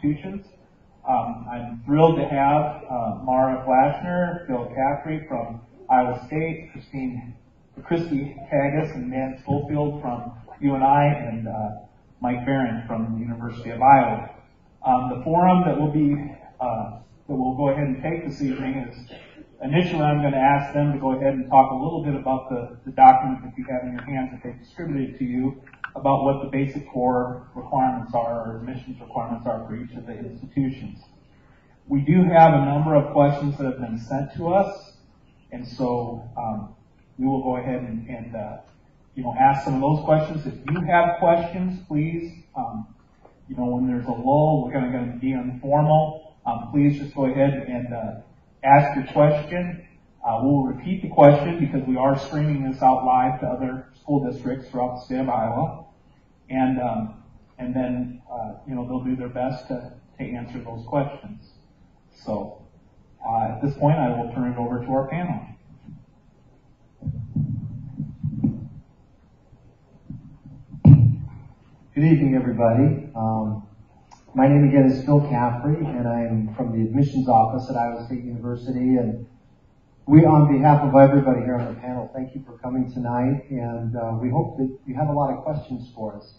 institutions. I'm thrilled to have Mara Flashner, Phil Caffrey from Iowa State, Christy Tagus and Dan Schofield from UNI, and Mike Barron from the University of Iowa. The forum that we'll go ahead and take this evening is, initially I'm going to ask them to go ahead and talk a little bit about the document that you have in your hands that they've distributed to you about what the basic core requirements are, or admissions requirements are for each of the institutions. We do have a number of questions that have been sent to us, and so we will go ahead and ask some of those questions. If you have questions, please, when there's a lull, we're going to be informal. Please just go ahead and ask your question. We'll repeat the question because we are streaming this out live to other school districts throughout the state of Iowa, and then they'll do their best to answer those questions. So at this point, I will turn it over to our panel. Good evening, everybody. My name again is Phil Caffrey, and I'm from the admissions office at Iowa State University. And we, on behalf of everybody here on the panel, thank you for coming tonight. And we hope that you have a lot of questions for us.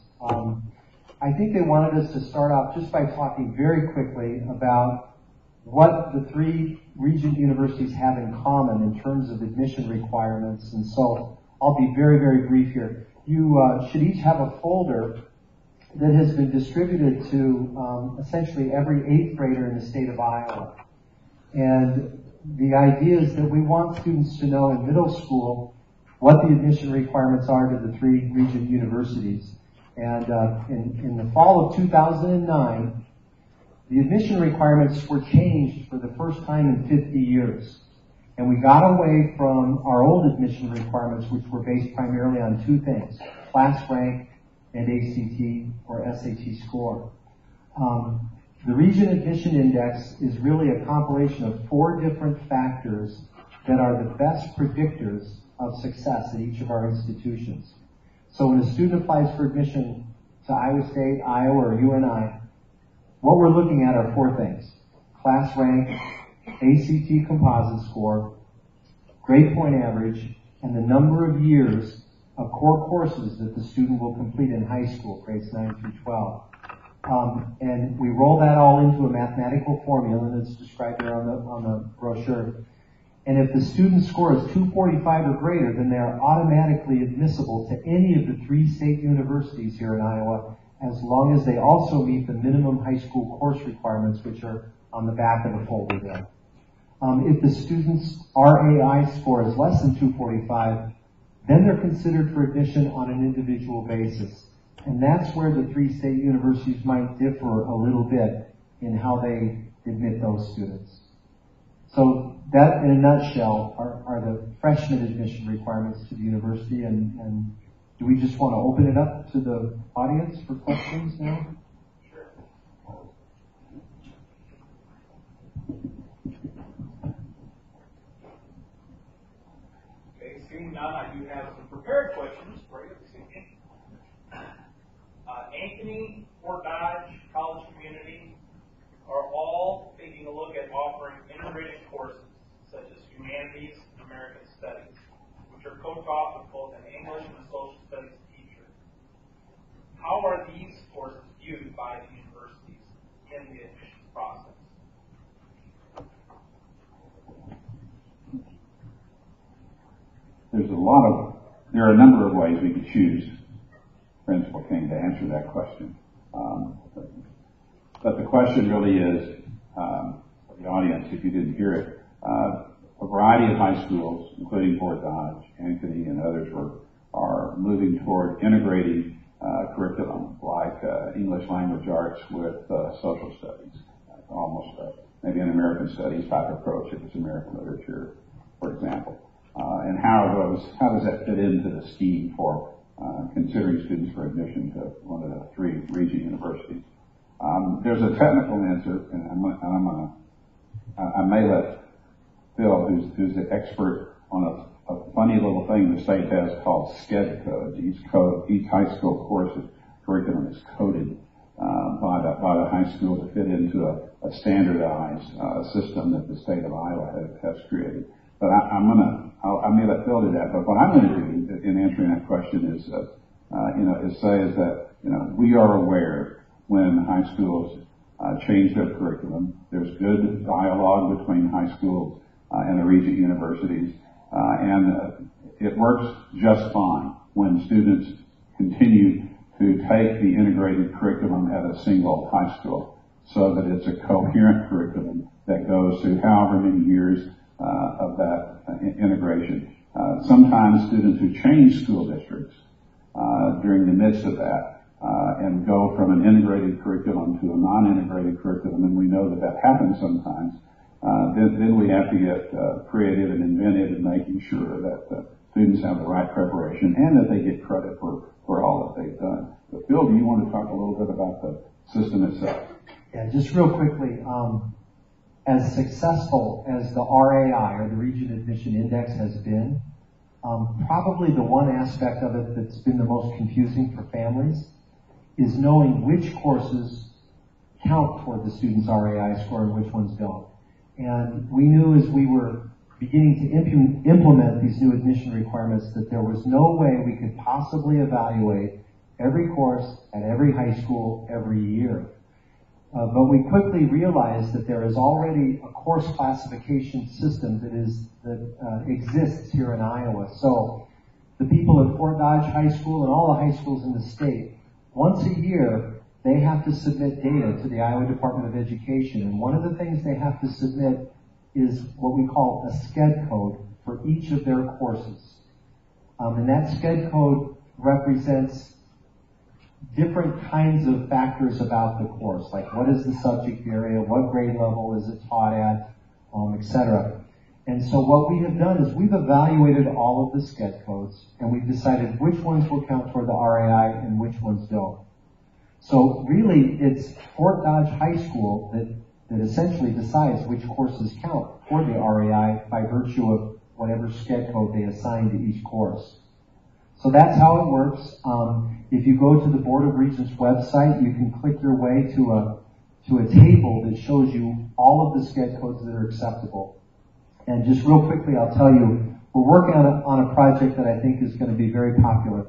I think they wanted us to start off just by talking very quickly about what the three Regent universities have in common in terms of admission requirements. And so I'll be very, very brief here. You should each have a folder that has been distributed to essentially every 8th grader in the state of Iowa. And the idea is that we want students to know in middle school what the admission requirements are to the three Regent universities. And in the fall of 2009, the admission requirements were changed for the first time in 50 years. And we got away from our old admission requirements, which were based primarily on two things: class rank and ACT or SAT score. The Regent Admission Index is really a compilation of 4 different factors that are the best predictors of success at each of our institutions. So when a student applies for admission to Iowa State, Iowa, or UNI, what we're looking at are 4 things: class rank, ACT composite score, grade point average, and the number of years of core courses that the student will complete in high school, grades 9 through 12. And we roll that all into a mathematical formula that's described there on the brochure. And if the student score is 245 or greater, then they are automatically admissible to any of the 3 state universities here in Iowa, as long as they also meet the minimum high school course requirements, which are on the back of the folder there. If the student's RAI score is less than 245, then they're considered for admission on an individual basis. And that's where the 3 state universities might differ a little bit in how they admit those students. So that, in a nutshell, are the freshman admission requirements to the university. And do we just want to open it up to the audience for questions now? Seeing none, I do have some prepared questions for you this evening. Anthony, Fort Dodge, college community are all taking a look at offering integrated courses such as humanities and American studies, which are co-taught with both an English and a social studies teacher. How are these courses viewed by the universities in the admissions process? There are a number of ways we could choose, Principal King, to answer that question. But the question really is, for the audience, if you didn't hear it, a variety of high schools, including Fort Dodge, Anthony, and others, are moving toward integrating curriculum like English language arts with social studies, almost maybe an American studies type approach if it's American literature, for example. And how does that fit into the scheme for considering students for admission to one of the 3 Regent universities? There's a technical answer, and I may let Phil, who's the expert on a funny little thing the state has called SCED codes. Each high school course curriculum is coded by the high school to fit into a standardized system that the state of Iowa has created. But I may let Phil do that. But what I'm going to do in answering that question is, is that we are aware when high schools change their curriculum. There's good dialogue between high schools and the Regent universities, and it works just fine when students continue to take the integrated curriculum at a single high school, so that it's a coherent curriculum that goes through however many years of that integration. Sometimes students who change school districts during the midst of that and go from an integrated curriculum to a non-integrated curriculum, and we know that happens sometimes, then we have to get creative and inventive in making sure that students have the right preparation and that they get credit for all that they've done. But Bill, do you want to talk a little bit about the system itself? Yeah, just real quickly, as successful as the RAI, or the Region Admission Index, has been, probably the one aspect of it that's been the most confusing for families is knowing which courses count toward the student's RAI score and which ones don't. And we knew as we were beginning to implement these new admission requirements that there was no way we could possibly evaluate every course at every high school every year. But we quickly realized that there is already a course classification system that exists here in Iowa. So the people at Fort Dodge High School and all the high schools in the state, once a year, they have to submit data to the Iowa Department of Education. And one of the things they have to submit is what we call a SCED code for each of their courses. And that SCED code represents different kinds of factors about the course, like what is the subject area, what grade level is it taught at, etc. And so what we have done is we've evaluated all of the SCED codes, and we've decided which ones will count toward the RAI and which ones don't. So really, it's Fort Dodge High School that essentially decides which courses count for the RAI by virtue of whatever SCED code they assign to each course. So that's how it works. If you go to the Board of Regents website, you can click your way to a table that shows you all of the SCED codes that are acceptable. And just real quickly, I'll tell you, we're working on a project that I think is going to be very popular.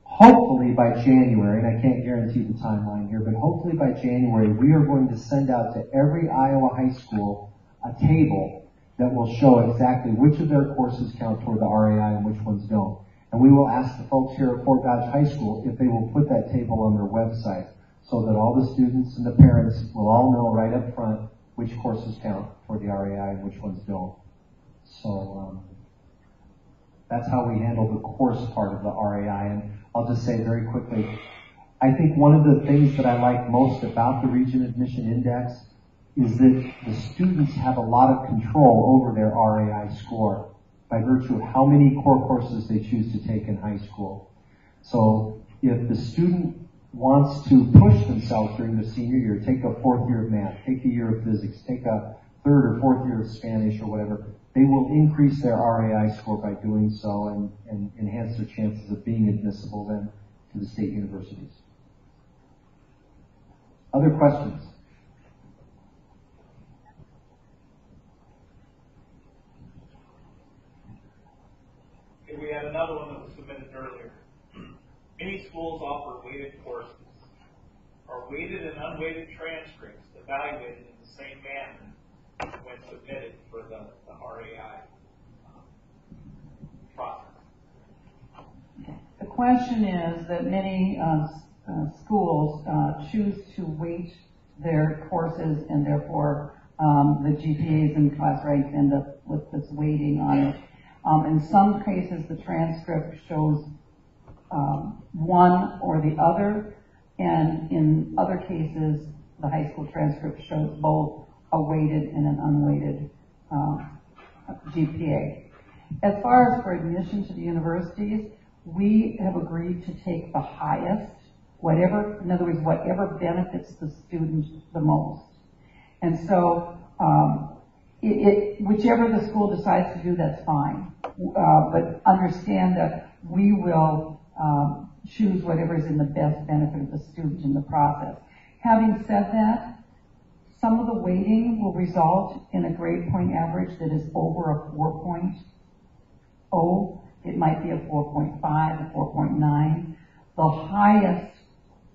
Hopefully by January, and I can't guarantee the timeline here, but hopefully by January, we are going to send out to every Iowa high school a table that will show exactly which of their courses count toward the RAI and which ones don't. And we will ask the folks here at Fort Dodge High School if they will put that table on their website so that all the students and the parents will all know right up front which courses count for the RAI and which ones don't. So that's how we handle the course part of the RAI. And I'll just say very quickly, I think one of the things that I like most about the Region Admission Index is that the students have a lot of control over their RAI score by virtue of how many core courses they choose to take in high school. So if the student wants to push themselves during the senior year, take a fourth year of math, take a year of physics, take a third or fourth year of Spanish or whatever, they will increase their RAI score by doing so and enhance their chances of being admissible then to the state universities. Other questions? Okay, we had another one that was submitted earlier. Many schools offer weighted courses. Are weighted and unweighted transcripts evaluated in the same manner when submitted for the RAI process? The question is that many schools choose to weight their courses, and therefore the GPAs and class ranks end up with this weighting on it. In some cases, the transcript shows one or the other, and in other cases, the high school transcript shows both a weighted and an unweighted GPA. As far as for admission to the universities, we have agreed to take the highest, whatever, in other words, whatever benefits the student the most. And so, whichever the school decides to do, that's fine. But understand that we will choose whatever is in the best benefit of the student in the process. Having said that, some of the weighting will result in a grade point average that is over a 4.0. It might be a 4.5, a 4.9. The highest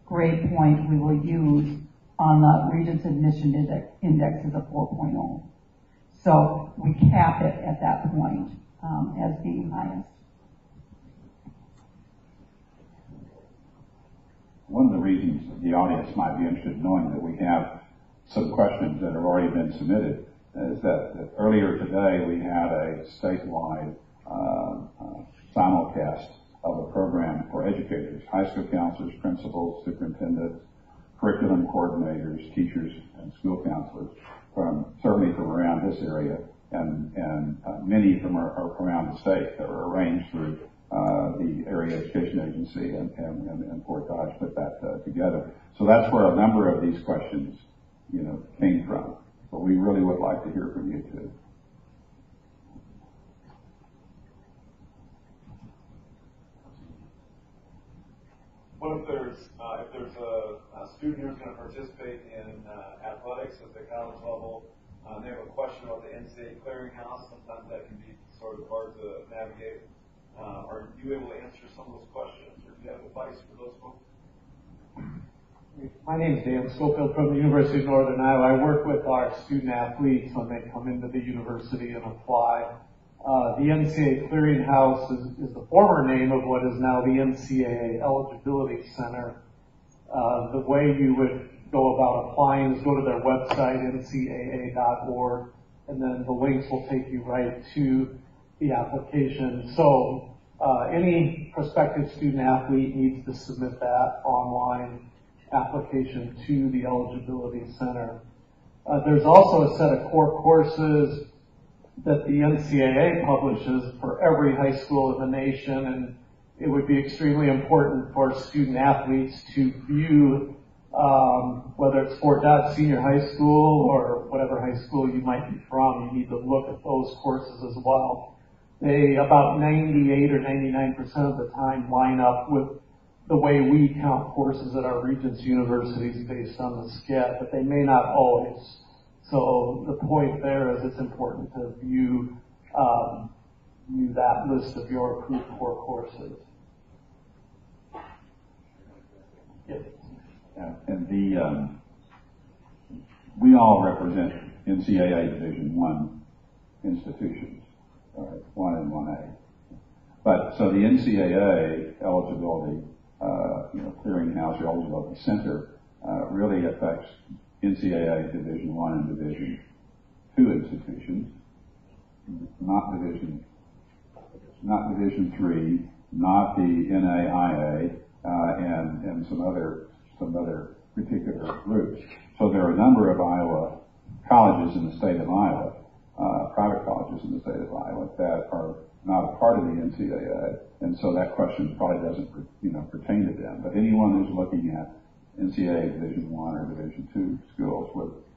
grade point we will use on the Regents Admission Index is a 4.0. So we cap it at that point as being highest. One of the reasons the audience might be interested in knowing that we have some questions that have already been submitted is that earlier today we had a statewide simulcast of a program for educators, high school counselors, principals, superintendents, curriculum coordinators, teachers, and school counselors, certainly from around this area, and many from around the state that were arranged through the Area Education Agency and Fort Dodge put that together. So that's where a number of these questions, came from. But we really would like to hear from you too. What if there's a student who's going to participate in athletics at the college level, and they have a question about the NCAA clearinghouse? Sometimes that can be sort of hard to navigate. Are you able to answer some of those questions, or do you have advice for those folks? My name is Dan Schofield from the University of Northern Iowa. I work with our student athletes when they come into the university and apply. The NCAA Clearinghouse is the former name of what is now the NCAA Eligibility Center. The way you would go about applying is go to their website, ncaa.org, and then the links will take you right to the application. So any prospective student athlete needs to submit that online application to the Eligibility Center. There's also a set of core courses that the NCAA publishes for every high school in the nation, and it would be extremely important for student athletes to view whether it's Fort Dodge Senior High School or whatever high school you might be from. You need to look at those courses as well. They about 98 or 99% of the time line up with the way we count courses at our Regents universities based on the SCED, but they may not always. So the point there is it's important to view that list of your approved core courses. Yes. Yeah, and we all represent NCAA Division I institutions, 1 and 1A. But so the NCAA eligibility, clearinghouse or eligibility center really affects NCAA Division I and Division II institutions, not Division III, not the NAIA, and some other particular groups. So there are a number of Iowa colleges in the state of Iowa, private colleges in the state of Iowa that are not a part of the NCAA, and so that question probably doesn't pertain to them. But anyone who's looking at NCAA Division I or Division II schools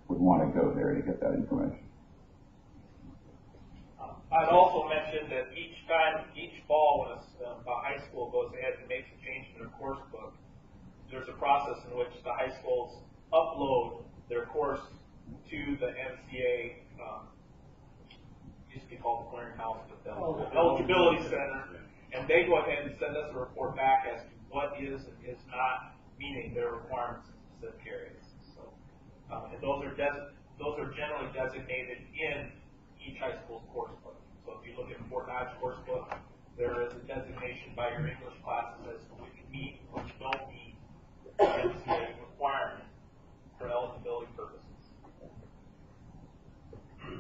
would want to go there to get that information. I'd also mention that each fall when a high school goes ahead and makes a change to their course book, there's a process in which the high schools upload their course to the NCAA, used to be called the Clearinghouse, but the Eligibility Center, and they go ahead and send us a report back as to what is and is not meeting their requirements in specific areas. So, and those are generally designated in each high school's course book. So if you look at the Fort Dodge course book, there is a designation by your English classes as to which meet and which don't meet the NCAA requirement for eligibility purposes.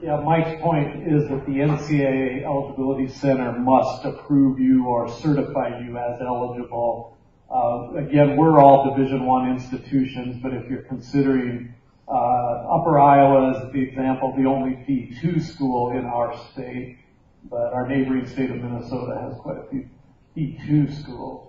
Yeah, Mike's point is that the NCAA Eligibility Center must approve you or certify you as eligible. Again, we're all Division I institutions, but if you're considering Upper Iowa as the example, the only D2 school in our state, but our neighboring state of Minnesota has quite a few D2 schools.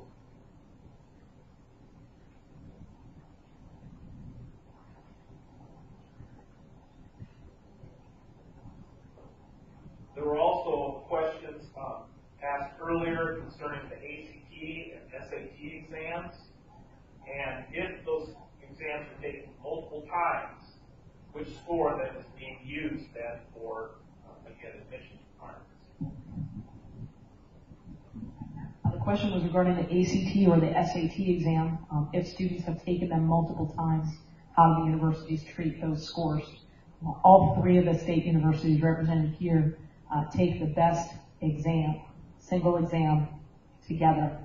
There were also questions asked earlier concerning the ACT and SAT exams. multiple times, which score then is being used then for, again, admissions requirements? The question was regarding the ACT or the SAT exam. If students have taken them multiple times, how do the universities treat those scores? All three of the state universities represented here take the best exam, single exam, together.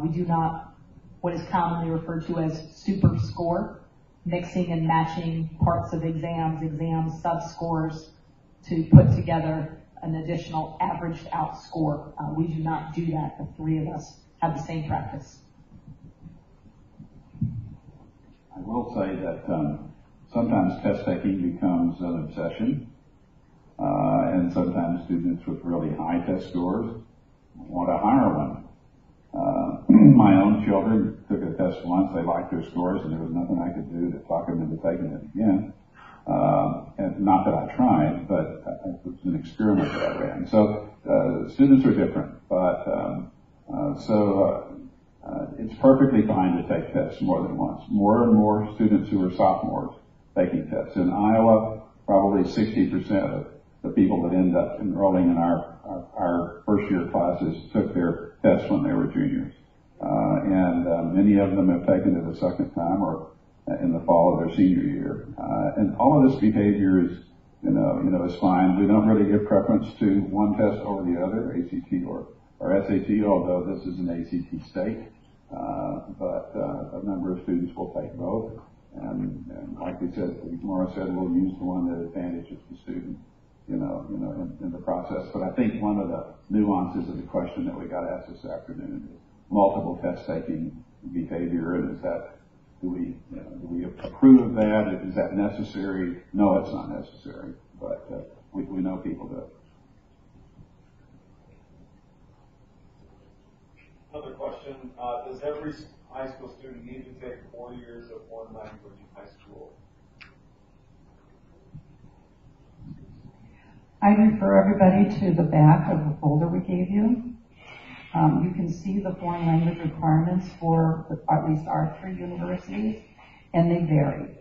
We do not, what is commonly referred to as super score, mixing and matching parts of exam sub-scores to put together an additional averaged out score. We do not do that. The three of us have the same practice. I will say that sometimes test taking becomes an obsession, and sometimes students with really high test scores want a higher one. My own children took a test once, they liked their scores, and there was nothing I could do to talk them into taking it again. And not that I tried, but it was an experiment that I ran. So students are different, but it's perfectly fine to take tests more than once. More and more students who are sophomores taking tests. In Iowa, probably 60% of the people that end up enrolling in our first year classes took their tests when they were juniors. And many of them have taken it a second time or in the fall of their senior year. And all of this behavior is, is fine. We don't really give preference to one test over the other, ACT or SAT, although this is an ACT state. But a number of students will take both. And like we said, Maura said, we'll use the one that advantages the student, in the process. But I think one of the nuances of the question that we got asked this afternoon is multiple test taking behavior, and is that, do we approve of that? Is that necessary? No, it's not necessary, but we know people do it. Another question, does every high school student need to take 4 years of foreign language in high school? I'd refer everybody to the back of the folder we gave you. You can see the foreign language requirements for at least our three universities, and they vary.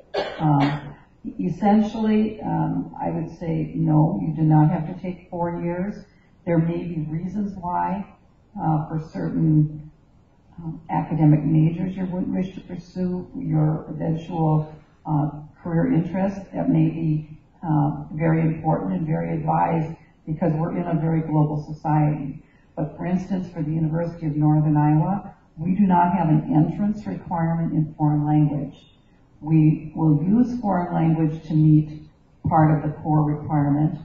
Essentially, I would say no, you do not have to take 4 years. There may be reasons why for certain academic majors you wouldn't wish to pursue your eventual career interest. That may be very important and very advised because we're in a very global society. But for instance, for the University of Northern Iowa, we do not have an entrance requirement in foreign language. We will use foreign language to meet part of the core requirement.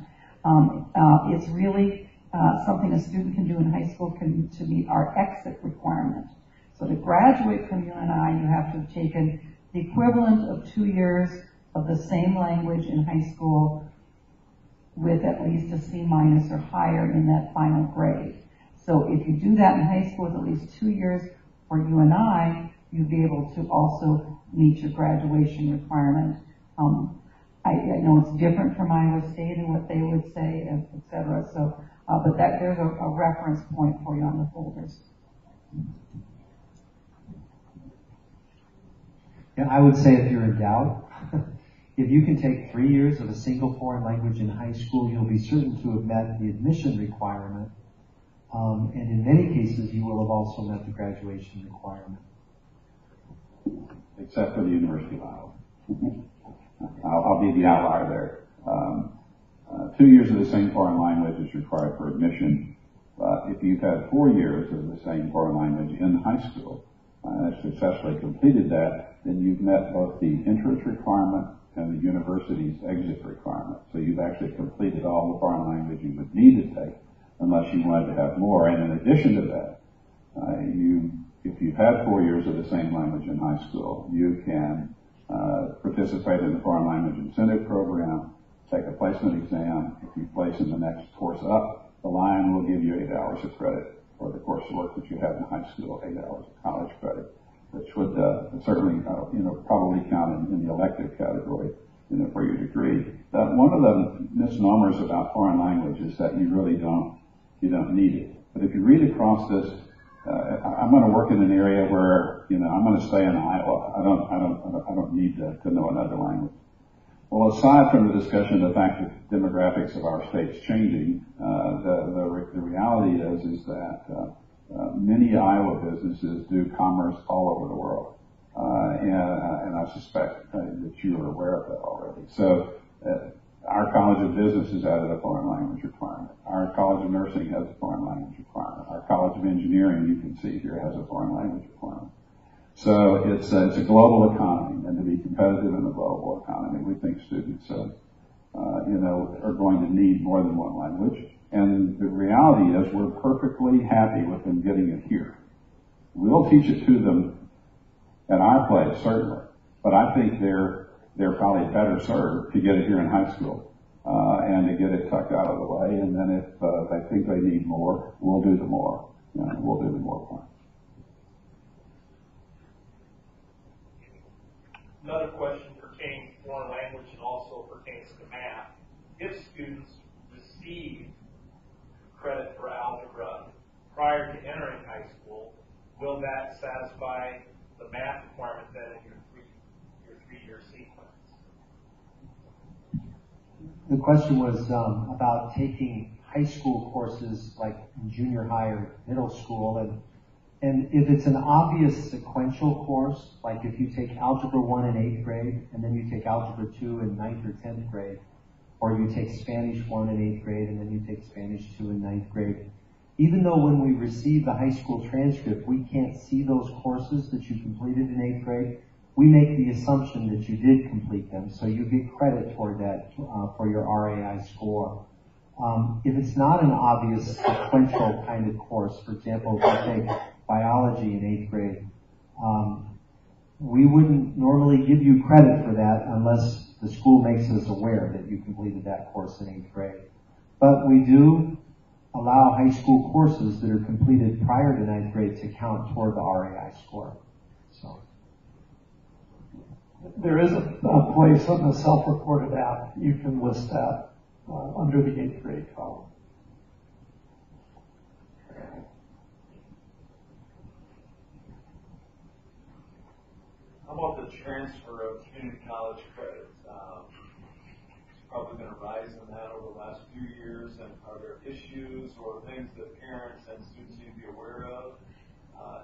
It's really something a student can do in high school to meet our exit requirement. So to graduate from UNI, you have to have taken the equivalent of 2 years of the same language in high school with at least a C- or higher in that final grade. So if you do that in high school with at least 2 years for UNI, you'll be able to also meet your graduation requirement. I know it's different from Iowa State and what they would say, et cetera. So, but there's a reference point for you on the folders. Yeah, I would say if you're in doubt, if you can take 3 years of a single foreign language in high school, you'll be certain to have met the admission requirement. And in many cases, you will have also met the graduation requirement. Except for the University of Iowa. I'll be the outlier there. 2 years of the same foreign language is required for admission. But if you've had 4 years of the same foreign language in high school and have successfully completed that, then you've met both the entrance requirement and the university's exit requirement. So you've actually completed all the foreign language you would need to take unless you wanted to have more. And in addition to that, if you've had 4 years of the same language in high school, you can participate in the Foreign Language Incentive Program, take a placement exam. If you place in the next course up, the line will give you 8 hours of credit for the coursework that you had in high school, 8 hours of college credit, which would certainly probably count in the elective category for your degree. One of the misnomers about foreign language is that you really don't need it. But if you read across this, I'm going to work in an area where I'm going to stay in Iowa. I don't need to know another language. Well, aside from the discussion of the fact that demographics of our state's changing, the reality is that many Iowa businesses do commerce all over the world, and I suspect that you are aware of that already. So our College of Business has added a foreign language requirement. Our College of Nursing has a foreign language requirement. Our College of Engineering, you can see here, has a foreign language requirement. So it's a global economy, and to be competitive in the global economy, we think students, are going to need more than one language. And the reality is, we're perfectly happy with them getting it here. We'll teach it to them at our place, certainly, but I think they're probably better served to get it here in high school and to get it tucked out of the way. And then if they think they need more, we'll do the more. We'll do the more for them. Another question pertains to foreign language and also pertains to math. If students receive credit for algebra prior to entering high school, will that satisfy the math requirement then in your three-year sequence? The question was about taking high school courses like in junior high or middle school, and if it's an obvious sequential course, like if you take Algebra 1 in 8th grade, and then you take Algebra 2 in 9th or 10th grade, or you take Spanish 1 in 8th grade, and then you take Spanish 2 in 9th grade, even though when we receive the high school transcript, we can't see those courses that you completed in 8th grade, we make the assumption that you did complete them, so you get credit toward that for your RAI score. If it's not an obvious sequential kind of course, for example, if you take biology in 8th grade, we wouldn't normally give you credit for that unless the school makes us aware that you completed that course in 8th grade. But we do allow high school courses that are completed prior to 9th grade to count toward the RAI score. So there is a place on the self-reported app you can list that under the 8th grade column. How about the transfer of community college credits? There's probably been a rise in that over the last few years, and are there issues or things that parents and students need to be aware of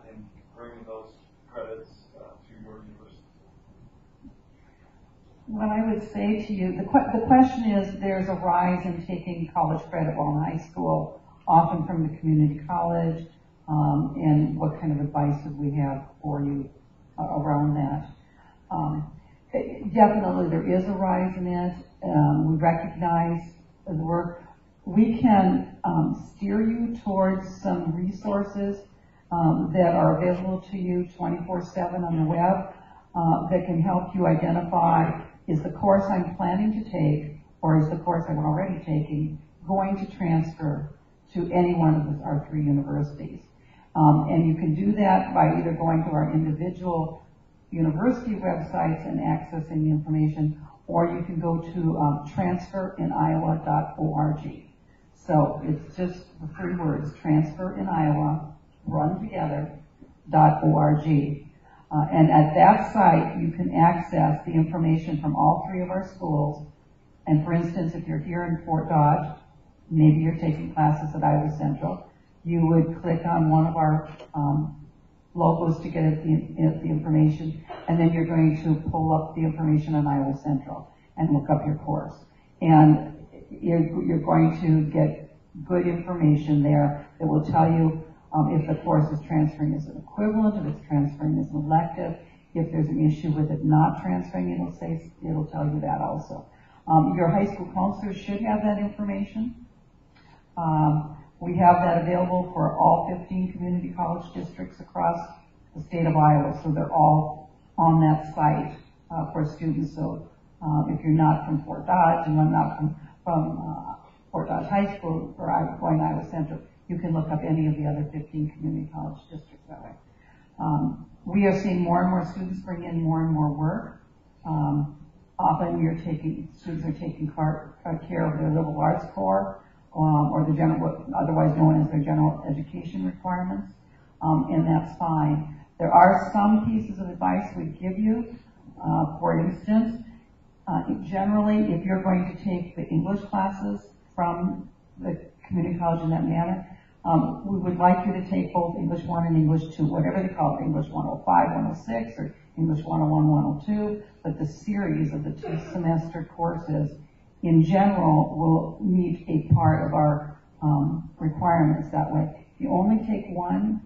in bringing those credits to your university? What I would say to you, the question is, there's a rise in taking college credit while in high school, often from the community college, and what kind of advice would we have for you around that? Definitely there is a rise in it. We recognize the work. We can steer you towards some resources that are available to you 24/7 on the web that can help you identify, is the course I'm planning to take, or is the course I'm already taking going to transfer to any one of our three universities? And you can do that by either going to our individual university websites and accessing the information, or you can go to transferiniowa.org. So it's just the three words, Transfer in Iowa, run together, .org. And at that site, you can access the information from all three of our schools. And for instance, if you're here in Fort Dodge, maybe you're taking classes at Iowa Central, you would click on one of our logos to get at the information, and then you're going to pull up the information on Iowa Central and look up your course. And you're going to get good information there that will tell you if the course is transferring as an equivalent, if it's transferring as an elective, if there's an issue with it not transferring, it'll tell you that also. Your high school counselors should have that information. We have that available for all 15 community college districts across the state of Iowa, so they're all on that site for students. So if you're not from Fort Dodge and I'm not from Fort Dodge High School or going to Iowa Central, you can look up any of the other 15 community college districts that way. We are seeing more and more students bring in more and more work. Often students are taking care of their liberal arts core, or the general, otherwise known as their general education requirements, and that's fine. There are some pieces of advice we give you. For instance, generally, if you're going to take the English classes from the community college in that manner, we would like you to take both English 1 and English 2, whatever they call it, English 105, 106, or English 101, 102, but the series of the 2-semester courses in general will meet a part of our requirements that way. If you only take one,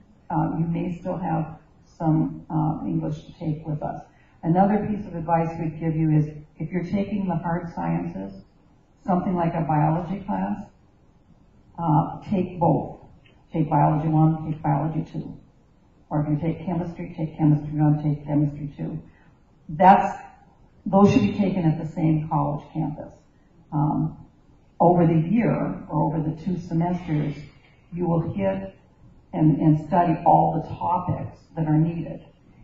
you may still have some English to take with us. Another piece of advice we'd give you is if you're taking the hard sciences, something like a biology class, take both. Take biology 1, take biology 2. Or if you take chemistry 1, take chemistry 2. Those should be taken at the same college campus. Over the year, or over the 2 semesters, you will hit and study all the topics that are needed.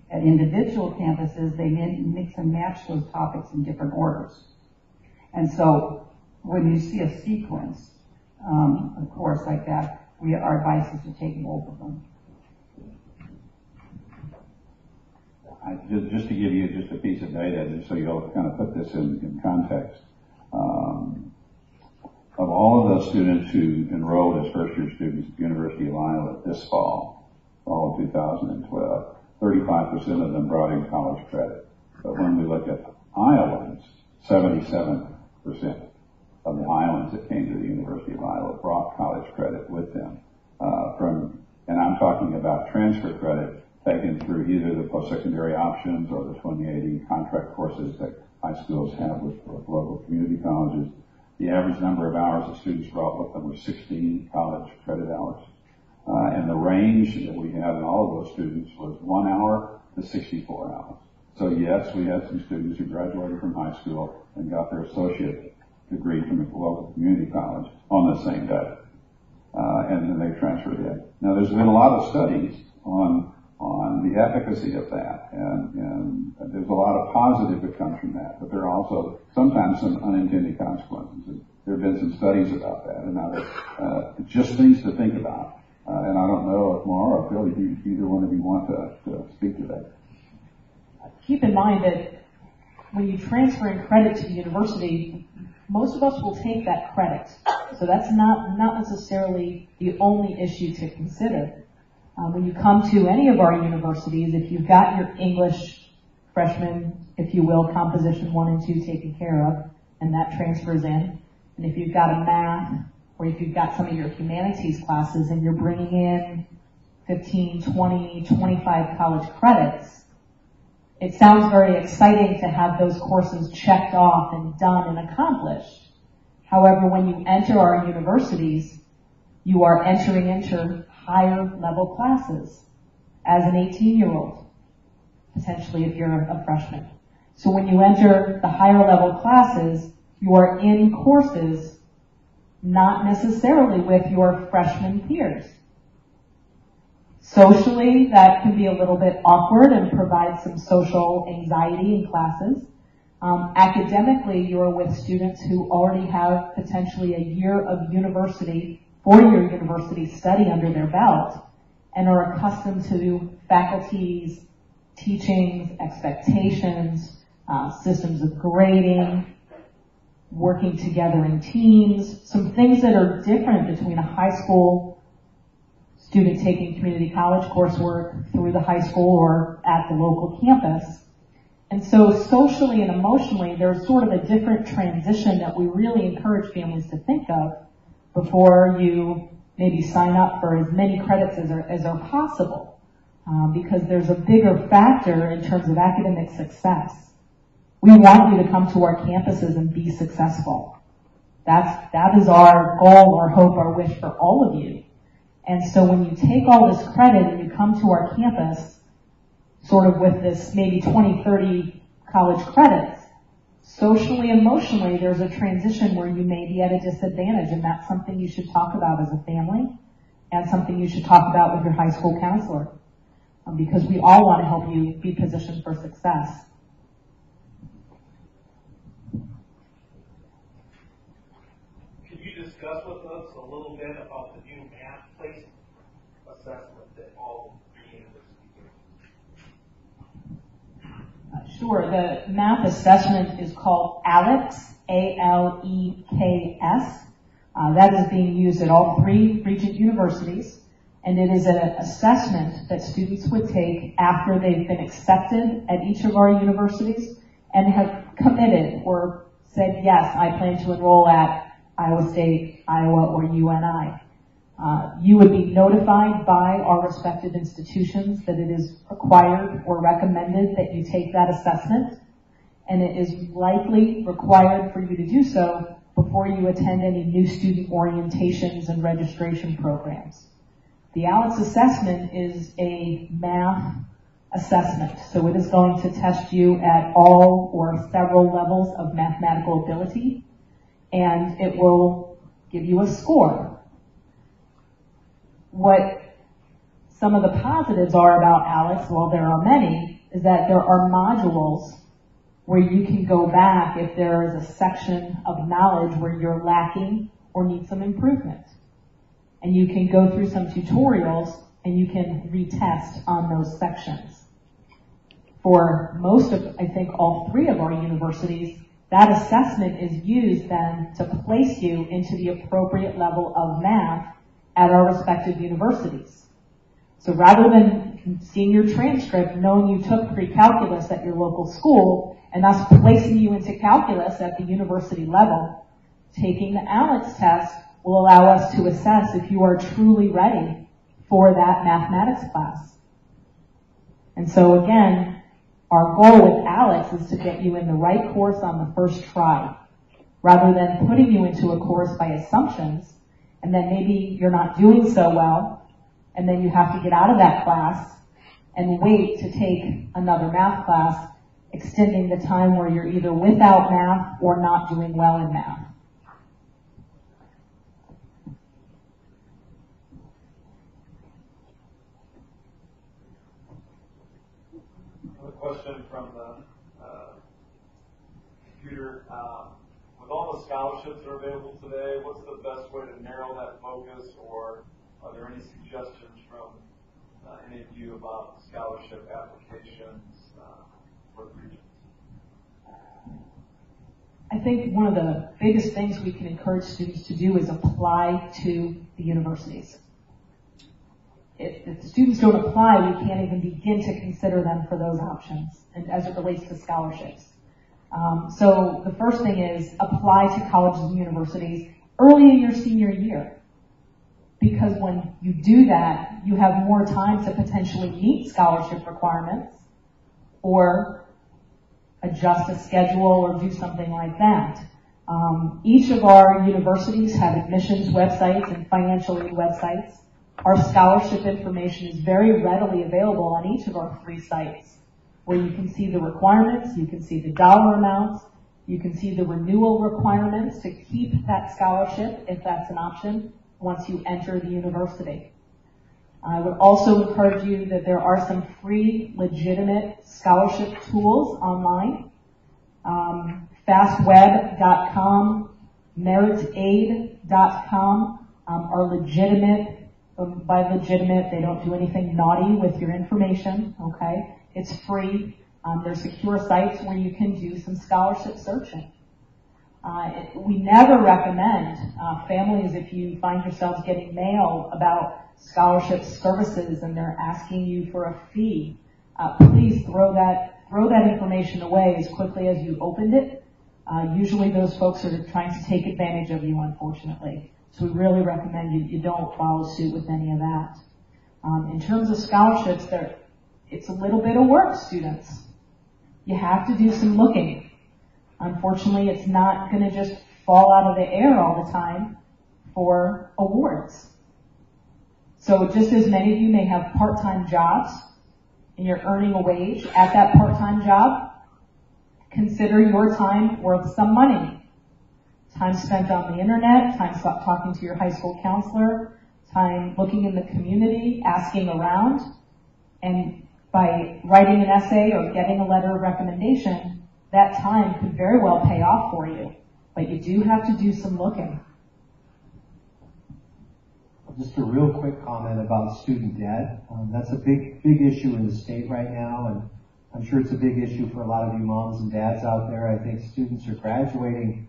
At individual campuses, they mix and match those topics in different orders. And so when you see a sequence, a course like that, our advice is to take both of them. Just to give you just a piece of data, just so you'll kind of put this in context. Of all of those students who enrolled as first-year students at the University of Iowa this fall of 2012, 35% of them brought in college credit. But when we look at Iowans, 77% of the Iowans that came to the University of Iowa brought college credit with them. And I'm talking about transfer credit taken through either the post-secondary options or the 2080 contract courses that high schools have with local community colleges. The average number of hours that students brought with them were 16 college credit hours. And the range that we had in all of those students was 1 hour to 64 hours. So yes, we had some students who graduated from high school and got their associate degree from a local community college on the same day. And then they transferred in. Now there's been a lot of studies on the efficacy of that, and there's a lot of positive that comes from that, but there are also sometimes some unintended consequences. And there have been some studies about that, and just things to think about. And I don't know if Mara or Phil, if either one of you want to speak to that. Keep in mind that when you transfer in credit to the university, most of us will take that credit. So that's not necessarily the only issue to consider. When you come to any of our universities, if you've got your English freshman, if you will, composition 1 and 2 taken care of, and that transfers in, and if you've got a math, or if you've got some of your humanities classes and you're bringing in 15, 20, 25 college credits, it sounds very exciting to have those courses checked off and done and accomplished. However, when you enter our universities, you are entering into higher level classes as an 18-year-old, potentially if you're a freshman. So when you enter the higher level classes, you are in courses not necessarily with your freshman peers. Socially, that can be a little bit awkward and provide some social anxiety in classes. Academically, you're with students who already have potentially a year of university, 4-year university study under their belt, and are accustomed to faculty's teachings, expectations, systems of grading, working together in teams, some things that are different between a high school student taking community college coursework through the high school or at the local campus. And so socially and emotionally, there's sort of a different transition that we really encourage families to think of before you maybe sign up for as many credits as are possible, because there's a bigger factor in terms of academic success. We want you to come to our campuses and be successful. That is our goal, our hope, our wish for all of you. And so when you take all this credit and you come to our campus, sort of with this maybe 20, 30 college credits, socially, emotionally, there's a transition where you may be at a disadvantage, and that's something you should talk about as a family and something you should talk about with your high school counselor, because we all want to help you be positioned for success. Could you discuss with us a little bit about the new math placement assessment that all the universities do? Sure. The math assessment is called ALEKS, A-L-E-K-S. That is being used at all 3 Regent universities, and it is an assessment that students would take after they've been accepted at each of our universities and have committed or said, yes, I plan to enroll at Iowa State, Iowa, or UNI. You would be notified by our respective institutions that it is required or recommended that you take that assessment, and it is likely required for you to do so before you attend any new student orientations and registration programs. The ALEKS assessment is a math assessment, so it is going to test you at all or several levels of mathematical ability, and it will give you a score. What some of the positives are about ALEKS, well, there are many, is that there are modules where you can go back if there is a section of knowledge where you're lacking or need some improvement. And you can go through some tutorials and you can retest on those sections. For most of, I think, all 3 of our universities, that assessment is used then to place you into the appropriate level of math at our respective universities. So rather than seeing your transcript, knowing you took pre-calculus at your local school, and us placing you into calculus at the university level, taking the ALEKS test will allow us to assess if you are truly ready for that mathematics class. And so again, our goal with ALEKS is to get you in the right course on the first try, rather than putting you into a course by assumptions, and then maybe you're not doing so well, and then you have to get out of that class and wait to take another math class, extending the time where you're either without math or not doing well in math. Another question from the computer. With all the scholarships that are available today, what's the best way to narrow that focus, or are there any suggestions from any of you about scholarship applications for the region? I think one of the biggest things we can encourage students to do is apply to the universities. If the students don't apply, we can't even begin to consider them for those options, and as it relates to scholarships. So the first thing is apply to colleges and universities early in your senior year. Because when you do that, you have more time to potentially meet scholarship requirements or adjust a schedule or do something like that. Each of our universities have admissions websites and financial aid websites. Our scholarship information is very readily available on each of our 3 sites, where you can see the requirements, you can see the dollar amounts, you can see the renewal requirements to keep that scholarship, if that's an option, once you enter the university. I would also encourage you that there are some free, legitimate scholarship tools online. Fastweb.com, meritaid.com are legitimate. By legitimate, they don't do anything naughty with your information, okay? It's free. They're secure sites where you can do some scholarship searching. We never recommend families, if you find yourselves getting mail about scholarship services and they're asking you for a fee, please throw that information away as quickly as you opened it. Usually those folks are trying to take advantage of you, unfortunately. So we really recommend you don't follow suit with any of that. In terms of scholarships, it's a little bit of work, students. You have to do some looking. Unfortunately, it's not going to just fall out of the air all the time for awards. So just as many of you may have part-time jobs and you're earning a wage at that part-time job, consider your time worth some money. Time spent on the internet, time talking to your high school counselor, time looking in the community, asking around, and by writing an essay or getting a letter of recommendation, that time could very well pay off for you. But you do have to do some looking. Just a real quick comment about student debt. That's a big issue in the state right now, and I'm sure it's a big issue for a lot of you moms and dads out there. I think students are graduating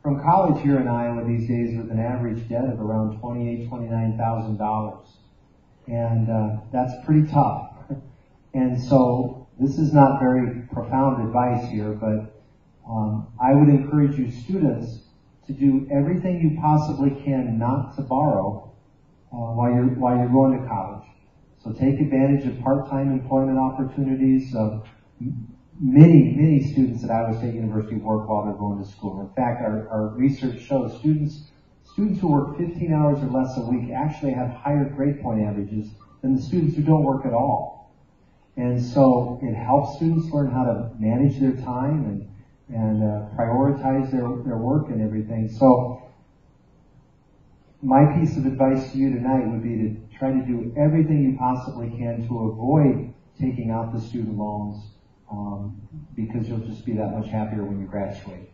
from college here in Iowa these days with an average debt of around $28,000, $29,000. And that's pretty tough. And so this is not very profound advice here, but I would encourage you students to do everything you possibly can not to borrow while you're going to college. So take advantage of part-time employment opportunities. Many students at Iowa State University work while they're going to school. In fact, our research shows students who work 15 hours or less a week actually have higher grade point averages than the students who don't work at all. And so it helps students learn how to manage their time and prioritize their work and everything. So my piece of advice to you tonight would be to try to do everything you possibly can to avoid taking out the student loans, because you'll just be that much happier when you graduate.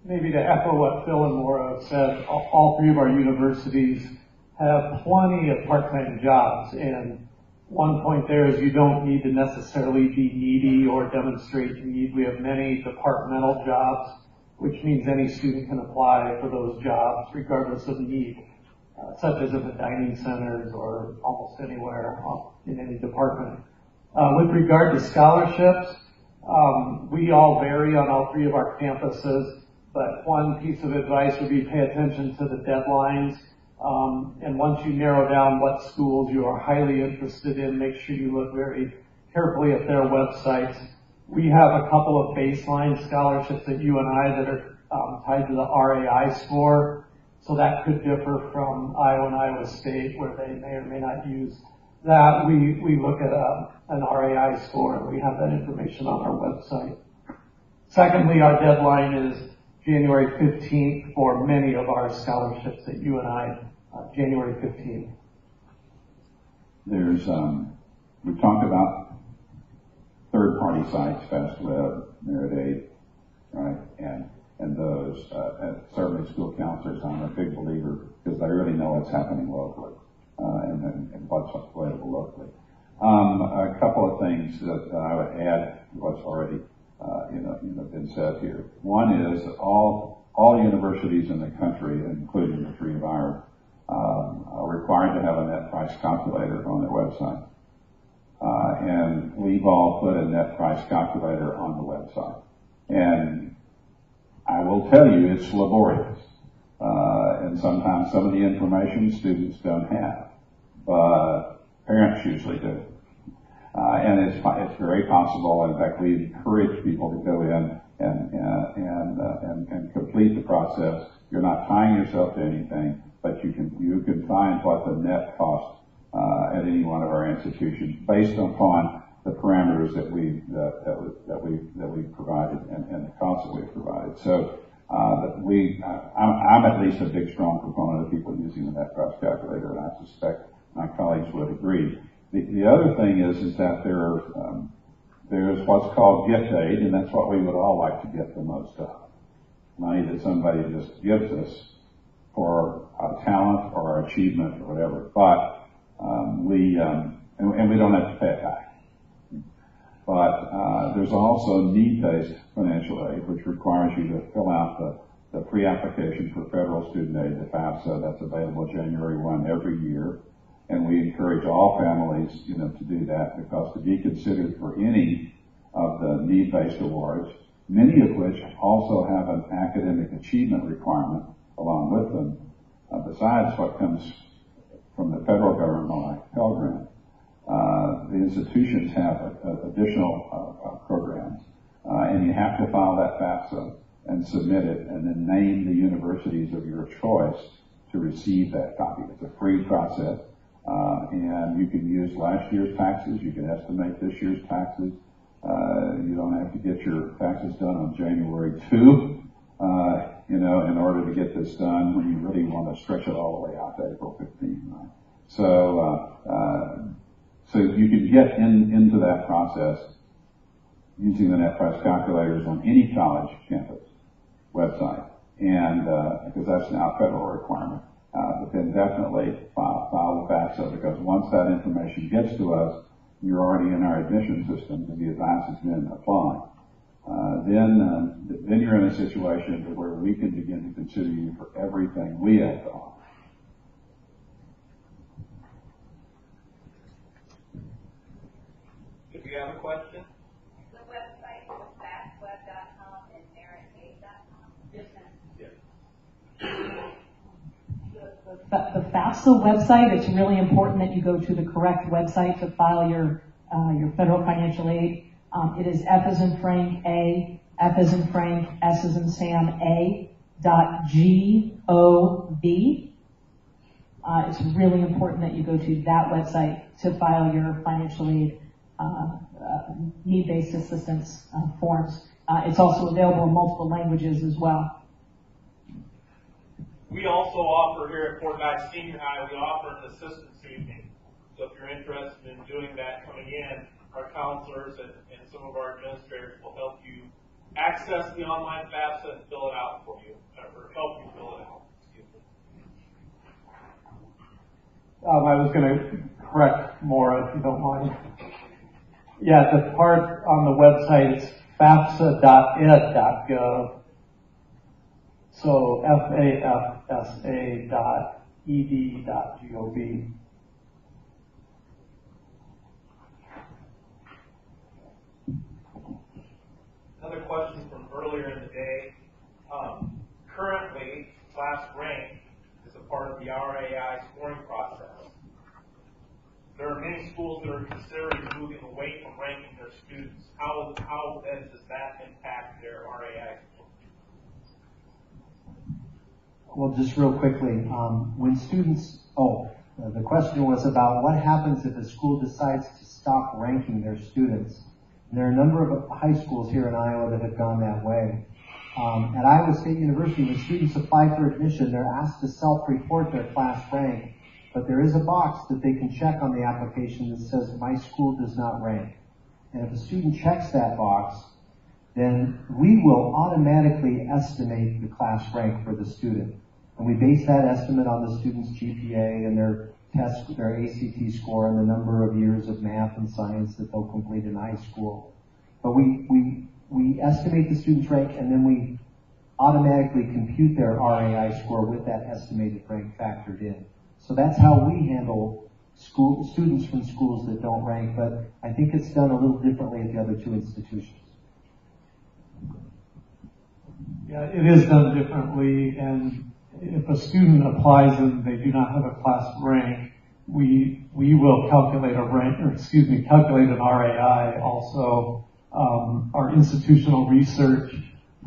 Maybe to echo what Phil and Laura have said, all three of our universities have plenty of part-time jobs, and one point there is you don't need to necessarily be needy or demonstrate need. We have many departmental jobs, which means any student can apply for those jobs regardless of need, such as at the dining centers or almost anywhere in any department. With regard to scholarships, we all vary on all three of our campuses, but one piece of advice would be pay attention to the deadlines. And once you narrow down what schools you are highly interested in, make sure you look very carefully at their websites. We have a couple of baseline scholarships at UNI that are tied to the RAI score, so that could differ from Iowa and Iowa State, where they may or may not use that. We look at an RAI score, and we have that information on our website. Secondly, our deadline is January 15th for many of our scholarships at UNI, January 15th. There's, we talked about third-party sites, FastWeb, Merit8, right, and those, and certainly school counselors, I'm a big believer because they really know what's happening locally, and what's available locally. A couple of things that I would add to what's already, been said here. One is that all universities in the country, including the three of ours, are required to have a net price calculator on their website. And we've all put a net price calculator on the website. And I will tell you, it's laborious. And sometimes some of the information students don't have, but parents usually do. And it's very possible. In fact, we encourage people to go in and complete the process. You're not tying yourself to anything, but you can find what the net cost at any one of our institutions based upon the parameters that we've provided and the costs that we've provided. So I'm at least a big, strong proponent of people using the net price calculator, and I suspect my colleagues would agree. The other thing is that there's what's called gift aid, and that's what we would all like to get the most of. Money that somebody just gives us for our talent or our achievement or whatever, but we don't have to pay it back. But there's also need-based financial aid, which requires you to fill out the pre-application for federal student aid, the FAFSA. That's available January 1 every year. And we encourage all families, to do that, because to be considered for any of the need-based awards, many of which also have an academic achievement requirement along with them, besides what comes from the federal government like Pell Grant. The institutions have additional programs, and you have to file that FAFSA and submit it, and then name the universities of your choice to receive that copy. It's a free process. And you can use last year's taxes. You can estimate this year's taxes. You don't have to get your taxes done on January 2, in order to get this done when you really want to stretch it all the way out to April 15, right? So you can get into that process using the net price calculators on any college campus website, and because that's now a federal requirement. But then definitely file the FAFSA, because once that information gets to us, you're already in our admission system and the advice has been applied, then you're in a situation where we can begin to consider you for everything we have to offer. If you have a question? The website is FAFSA.com and merit8.com. Yes. The FAFSA website, it's really important that you go to the correct website to file your federal financial aid. It is F as in Frank, A, F as in Frank, S as in Sam, A.gov. It's really important that you go to that website to file your financial aid need-based assistance forms. It's also available in multiple languages as well. We also offer here at Fort Dodge Senior High, we offer an assistance evening. So if you're interested in doing that coming in, our counselors and some of our administrators will help you access the online FAFSA and fill it out for you, or help you fill it out. I was going to correct Maura, if you don't mind. Yeah, the part on the website is FAFSA.ed.gov. So FAFSA.ed.gov. Another question from earlier in the day. Currently, class rank is a part of the RAI scoring process. There are many schools that are considering moving away from ranking their students. How then does that impact their RAI score? Well, just real quickly, when students, the question was about what happens if a school decides to stop ranking their students. And there are a number of high schools here in Iowa that have gone that way. At Iowa State University, when students apply for admission, they're asked to self-report their class rank, but there is a box that they can check on the application that says, my school does not rank. And if a student checks that box, then we will automatically estimate the class rank for the student. And we base that estimate on the student's GPA and their test, their ACT score, and the number of years of math and science that they'll complete in high school. But we estimate the student's rank, and then we automatically compute their RAI score with that estimated rank factored in. So that's how we handle students from schools that don't rank, but I think it's done a little differently at the other two institutions. Yeah, it is done differently, and if a student applies and they do not have a class rank, we will calculate calculate an RAI. Also, our institutional research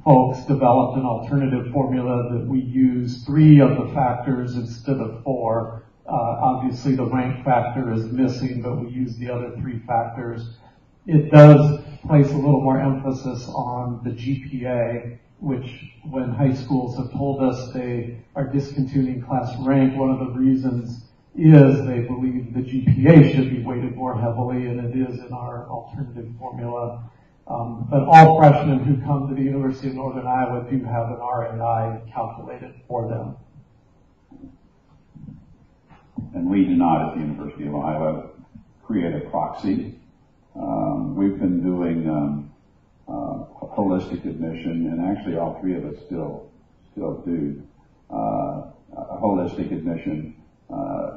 folks developed an alternative formula that we use 3 of the factors instead of 4. Obviously, the rank factor is missing, but we use the other 3 factors. It does place a little more emphasis on the GPA, which when high schools have told us they are discontinuing class rank, one of the reasons is they believe the GPA should be weighted more heavily, and it is in our alternative formula. But all freshmen who come to the University of Northern Iowa do have an RAI calculated for them. And we do not at the University of Iowa create a proxy. We've been doing holistic admission, and actually all 3 of us still do a holistic admission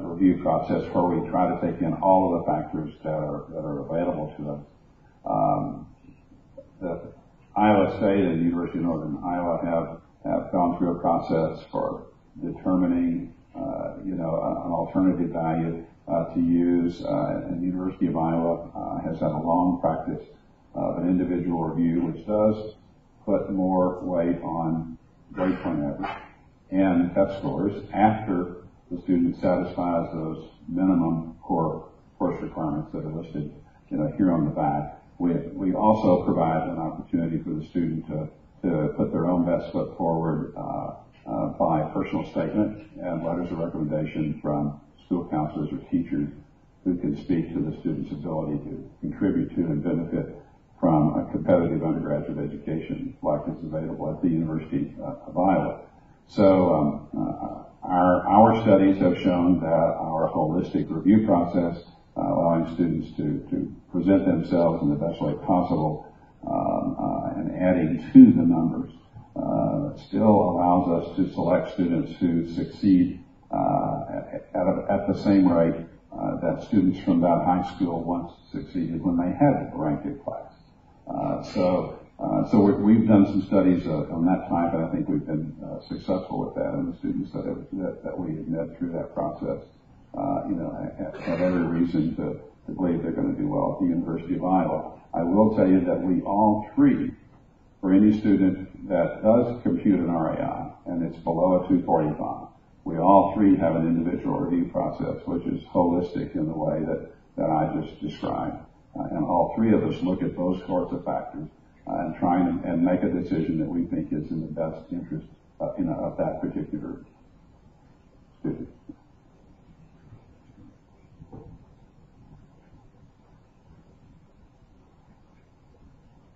review process where we try to take in all of the factors that are available to us. The Iowa State and the University of Northern Iowa have gone through a process for determining an alternative value to use, and the University of Iowa has had a long practice of an individual review, which does put more weight on grade point average and test scores after the student satisfies those minimum core course requirements that are listed, here on the back. We also provide an opportunity for the student to put their own best foot forward by personal statement and letters of recommendation from school counselors or teachers who can speak to the student's ability to contribute to and benefit from a competitive undergraduate education like is available at the University of Iowa. So our studies have shown that our holistic review process allowing students to present themselves in the best way possible, and adding to the numbers, still allows us to select students who succeed at the same rate that students from that high school once succeeded when they had a ranked class. So we've done some studies on that type, and I think we've been successful with that. And the students that we admit through that process, have every reason to believe they're going to do well at the University of Iowa. I will tell you that we all three, for any student that does compute an RAI and it's below a 245, we all three have an individual review process, which is holistic in the way that I just described. And all three of us look at those sorts of factors and try and make a decision that we think is in the best interest of that particular student.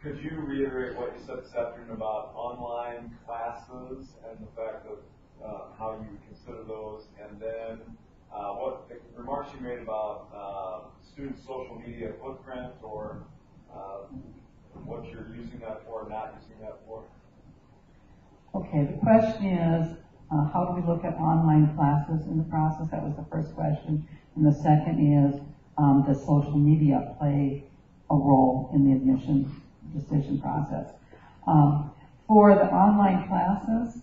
Could you reiterate what you said this afternoon about online classes and the fact of how you would consider those, and then what the remarks you made about student social media footprint, or what you're using that for or not using that for? Okay, the question is, how do we look at online classes in the process? That was the first question. And the second is, does social media play a role in the admissions decision process? For the online classes,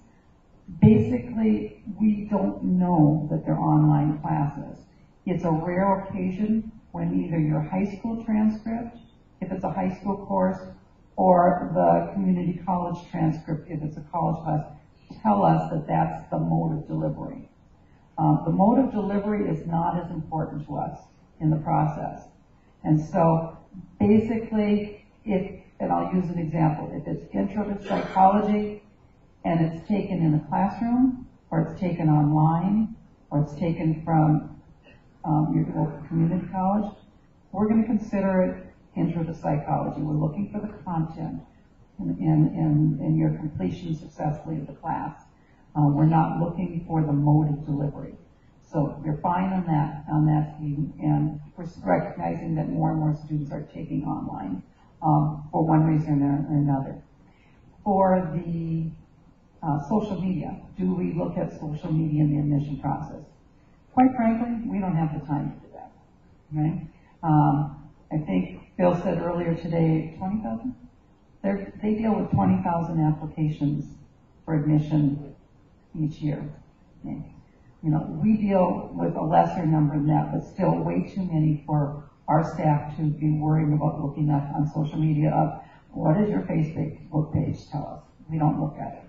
basically, we don't know that they're online classes. It's a rare occasion when either your high school transcript, if it's a high school course, or the community college transcript, if it's a college class, tell us that that's the mode of delivery. The mode of delivery is not as important to us in the process. And so, basically, and I'll use an example, if it's intro to psychology, and it's taken in a classroom, or it's taken online, or it's taken from your local community college, we're going to consider it intro to psychology. We're looking for the content and your completion successfully of the class. We're not looking for the mode of delivery. So you're fine on that scheme, and we're recognizing that more and more students are taking online for one reason or another. For the social media, do we look at social media in the admission process? Quite frankly, we don't have the time to do that. Okay? I think Bill said earlier today, 20,000? They deal with 20,000 applications for admission each year. Okay? We deal with a lesser number than that, but still way too many for our staff to be worrying about looking up on social media up. What does your Facebook page tell us? We don't look at it.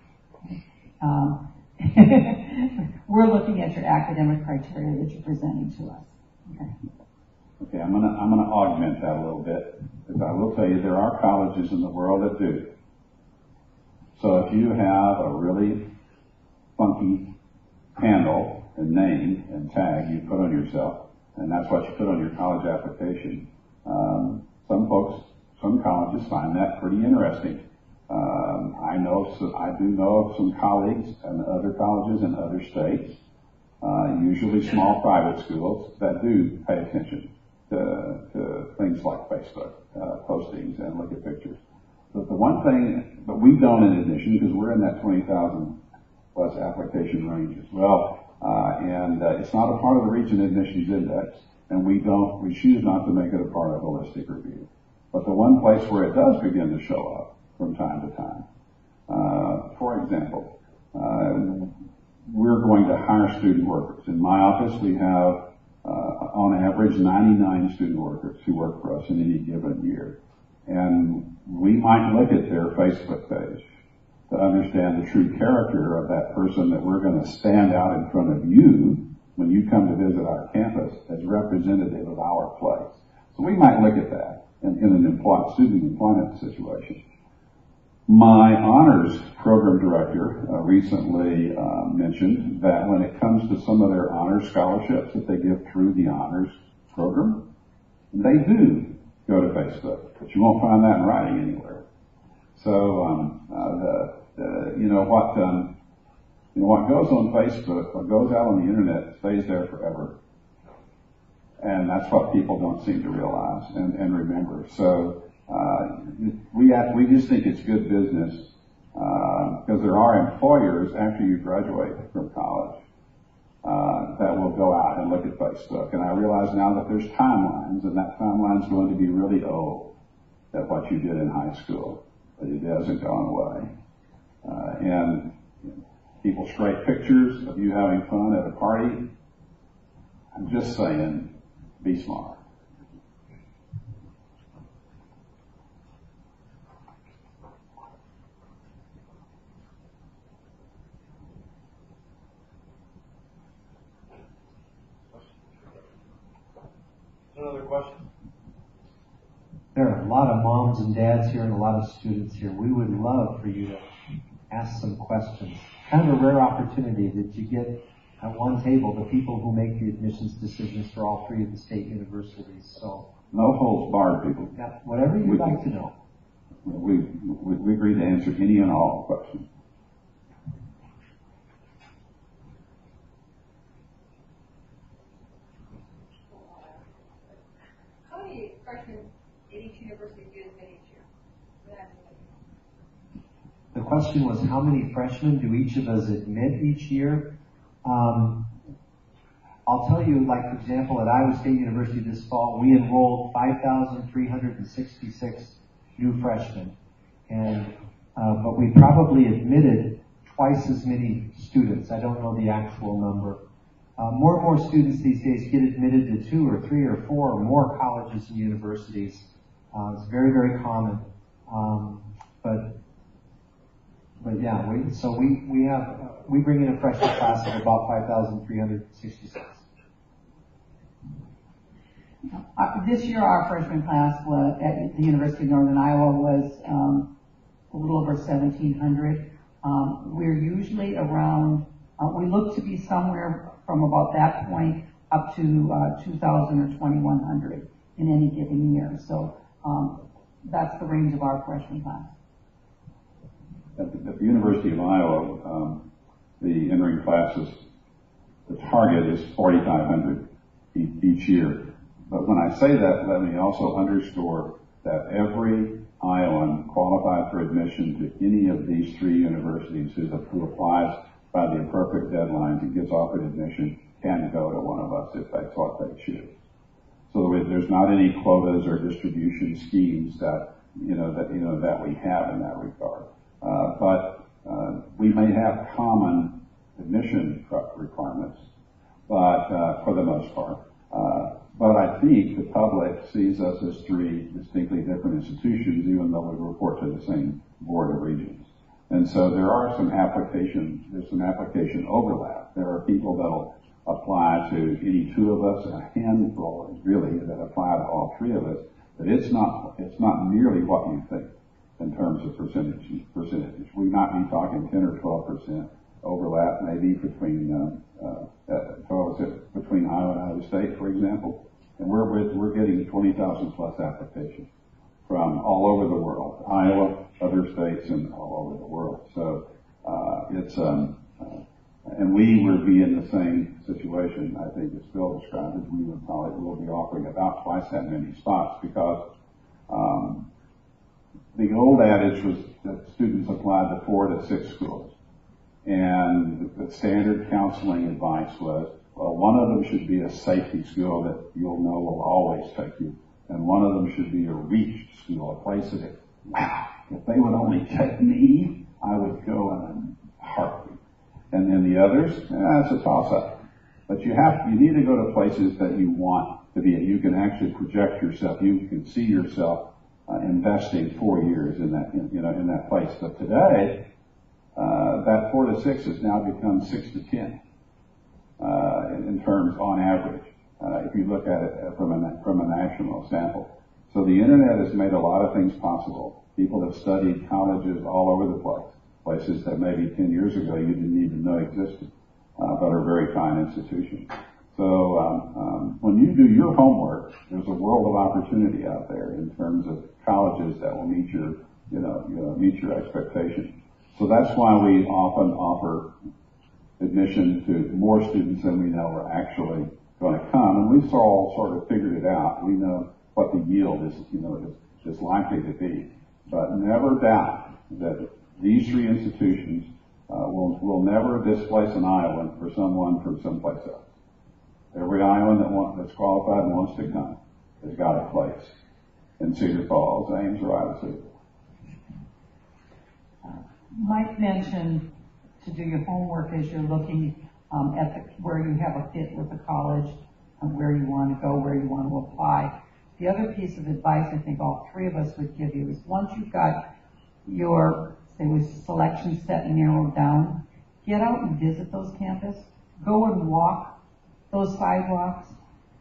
We're looking at your academic criteria that you're presenting to us. Okay, I'm gonna augment that a little bit, because I will tell you there are colleges in the world that do. So if you have a really funky handle and name and tag you put on yourself, and that's what you put on your college application, some colleges find that pretty interesting. I do know of some colleagues and other colleges in other states, usually small private schools, that do pay attention to things like Facebook postings and look at pictures. But the one thing, but we don't in admission, because we're in that 20,000 plus application range as well, and it's not a part of the Region Admissions Index, and we choose not to make it a part of holistic review. But the one place where it does begin to show up from time to time, for example, we're going to hire student workers. In my office, we have, on average, 99 student workers who work for us in any given year. And we might look at their Facebook page to understand the true character of that person that we're going to stand out in front of you when you come to visit our campus as representative of our place. So we might look at that in an student employment situation. My honors program director recently mentioned that when it comes to some of their honors scholarships that they give through the honors program, they do go to Facebook, but you won't find that in writing anywhere. So what goes on Facebook, what goes out on the internet, stays there forever. And that's what people don't seem to realize and remember. So we just think it's good business because there are employers after you graduate from college that will go out and look at Facebook. And I realize now that there's timelines, and that timeline's going to be really old at what you did in high school, but it hasn't gone away. And people scrape pictures of you having fun at a party. I'm just saying, be smart. Another question? There are a lot of moms and dads here and a lot of students here. We would love for you to ask some questions. Kind of a rare opportunity that you get at one table the people who make the admissions decisions for all three of the state universities. So no holds barred, people. Yeah, whatever you'd like to know. We agree to answer any and all questions. How many freshmen at each university do you admit each year? The question was, how many freshmen do each of us admit each year? I'll tell you, like, for example, at Iowa State University this fall, we enrolled 5,366 new freshmen. But we probably admitted twice as many students. I don't know the actual number. More and more students these days get admitted to 2 or 3 or 4 or more colleges and universities. It's very, very common. But yeah, we bring in a freshman class of about 5,366. This year, our freshman class at the University of Northern Iowa was a little over 1,700. We're usually around. We look to be somewhere from about that point up to 2,000 or 2,100 in any given year. So that's the range of our freshman class. At the University of Iowa, the entering classes, the target is 4,500 each year. But when I say that, let me also underscore that every Iowan qualified for admission to any of these three universities who applies by the appropriate deadlines and gets offered admission can go to one of us if that's what they choose. So there's not any quotas or distribution schemes that we have in that regard. But we may have common admission requirements, but for the most part. But I think the public sees us as three distinctly different institutions, even though we report to the same board of regents. And so there's some application overlap. There are people that'll apply to any two of us, a handful really that apply to all three of us. But it's not nearly what you think in terms of percentage. We might be talking 10 or 12% overlap, maybe between Iowa and Iowa State, for example. And we're getting 20,000 plus applications from all over the world, Iowa, other states, and all over the world. So and we would be in the same situation, I think, as Bill described, as we will be offering about twice that many spots because the old adage was that students applied to 4 to 6 schools. And the standard counseling advice was, well, one of them should be a safety school that you'll know will always take you. And one of them should be a reach school, a place that, wow, if they would only take me, I would go in a heartbeat. And then the others, it's a toss-up. But you need to go to places that you want to be. You can actually project yourself. You can see yourself investing 4 years in that place. But today, that 4 to 6 has now become 6 to 10 in terms on average. If you look at it from a national sample. So the internet has made a lot of things possible. People have studied colleges all over the place, places that maybe 10 years ago you didn't even know existed, but are very fine institutions. So when you do your homework, there's a world of opportunity out there in terms of colleges that will meet your expectations. So that's why we often offer admission to more students than we know are actually going to come, and we've all sort of figured it out. We know what the yield is likely to be, but never doubt that these three institutions will never displace an Iowan for someone from someplace else. Every Iowan that's qualified and wants to come has got a place in Cedar Falls, Ames, or Iowa City. Mike mentioned to do your homework as you're looking at where you have a fit with the college, and where you want to go, where you want to apply. The other piece of advice I think all three of us would give you is once you've got your, say, selection set and narrowed down, get out and visit those campuses. Go and walk those sidewalks.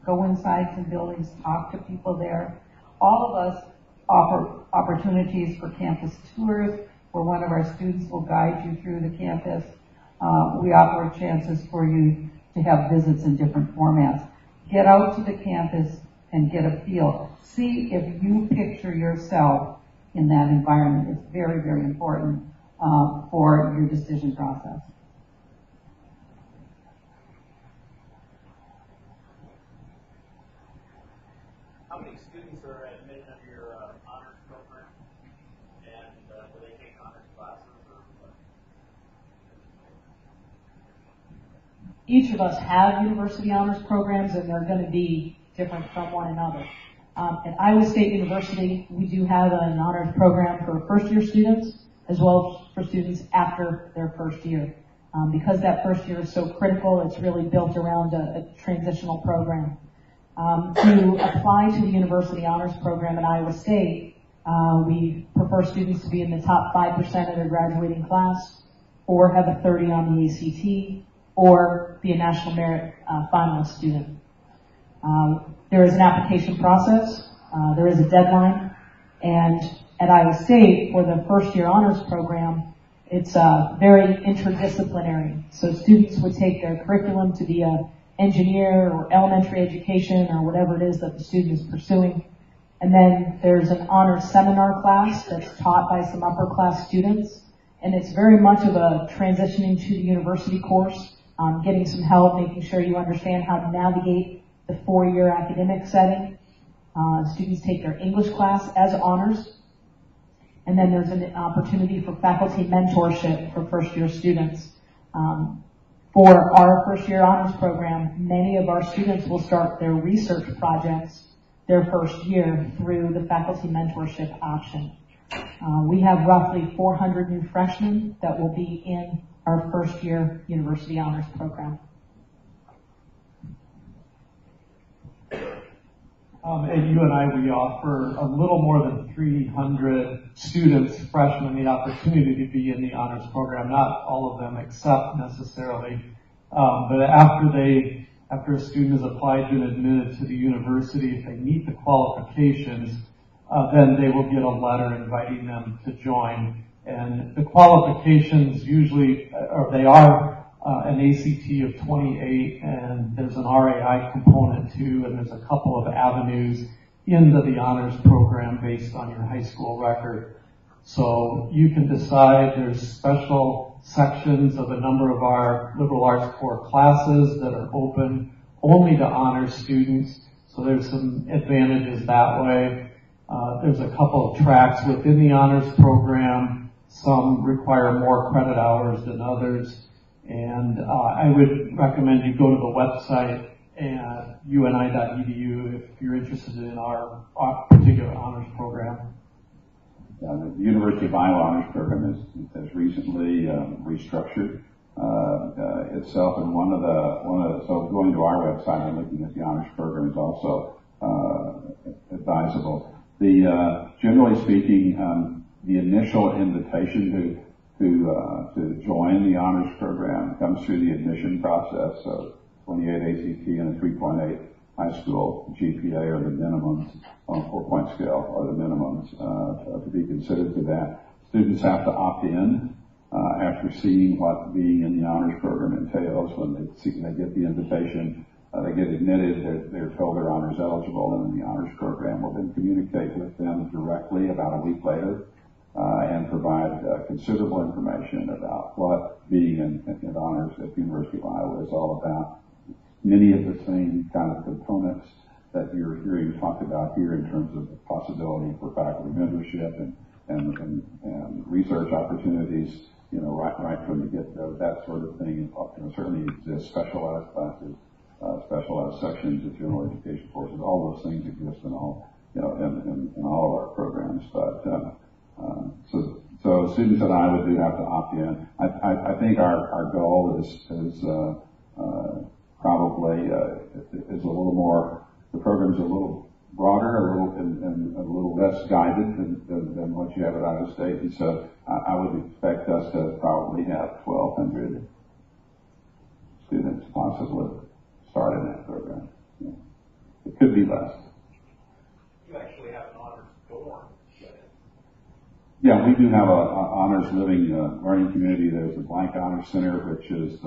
Go inside some buildings, talk to people there. All of us offer opportunities for campus tours where one of our students will guide you through the campus. We offer chances for you to have visits in different formats. Get out to the campus and get a feel. See if you picture yourself in that environment. It's very, very important for your decision process. How many students are admitted under your honors program? And do they take honors classes? Each of us have university honors programs, and they're going to be different from one another. At Iowa State University, we do have an honors program for first-year students as well as for students after their first year. Because that first year is so critical, it's really built around a transitional program. To apply to the University Honors Program at Iowa State, we prefer students to be in the top 5% of their graduating class, or have a 30 on the ACT, or be a National Merit finalist student. There is an application process, there is a deadline, and at Iowa State, for the first year honors program, it's very interdisciplinary. So students would take their curriculum to be a engineer or elementary education or whatever it is that the student is pursuing. And then there's an honors seminar class that's taught by some upper class students. And it's very much of a transitioning to the university course, getting some help, making sure you understand how to navigate the 4-year academic setting. Students take their English class as honors. And then there's an opportunity for faculty mentorship for first year students. For our first year honors program, many of our students will start their research projects their first year through the faculty mentorship option. We have roughly 400 new freshmen that will be in our first year university honors program. At UNI, we offer a little more than 300 students, freshmen, the opportunity to be in the honors program. Not all of them accept necessarily, but after a student has applied to and admitted to the university, if they meet the qualifications, then they will get a letter inviting them to join. And the qualifications usually, or they are an ACT of 28, and there's an RAI component too, and there's a couple of avenues into the honors program based on your high school record. So you can decide. There's special sections of a number of our liberal arts core classes that are open only to honors students. So there's some advantages that way. There's a couple of tracks within the honors program. Some require more credit hours than others. And I would recommend you go to the website at uni.edu if you're interested in our particular honors program. The University of Iowa Honors Program has recently restructured itself, and so going to our website and looking at the honors program is also advisable. Generally speaking, the initial invitation to join the honors program comes through the admission process. So 28 ACT and a 3.8 high school GPA are the minimums on a 4-point scale, are the minimums to be considered for that. Students have to opt in after seeing what being in the honors program entails. When they get the invitation, they get admitted, they're told they're honors eligible, and the honors program will then communicate with them directly about a week later and provide considerable information about what being in honors at the University of Iowa is all about. many of the same kind of components that you're hearing talked about here in terms of the possibility for faculty mentorship and research opportunities, right from the get-go, that sort of thing. Certainly exists specialized classes, specialized sections of general education courses. All those things exist in all, in all of our programs. But so students and I would do have to opt in. I think our goal is probably is a little more. The program's a little broader, and a little less guided than what you have at Iowa State, and so I would expect us to probably have 1,200 students possibly start in that program. It could be less. You actually have an honors dorm. Yeah, we do have a honors living learning community. There's the Blank Honors Center, which is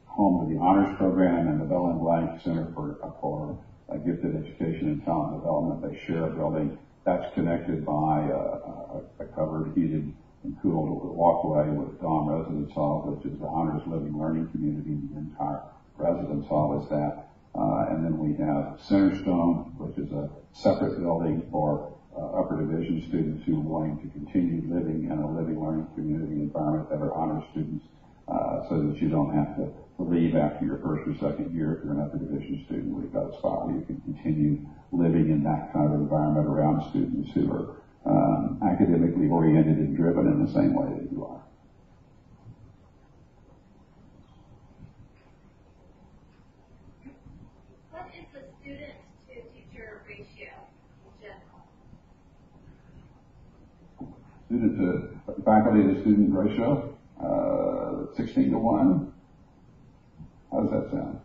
home to the honors program, and the Bell and Blank Center for Gifted Education and Talent Development. They share a building that's connected by a covered, heated, and cooled walkway with Dawn Residence Hall, which is the honors living learning community. The entire residence hall is that. And then we have Centerstone, which is a separate building for upper division students who are wanting to continue living in a living learning community environment that are honor students, so that you don't have to leave after your first or second year if you're an upper division student. We've got a spot where you can continue living in that kind of environment around students who are academically oriented and driven in the same way that you are. What is the student to teacher ratio in general? Student to faculty to student ratio, 16 to 1. How does that sound?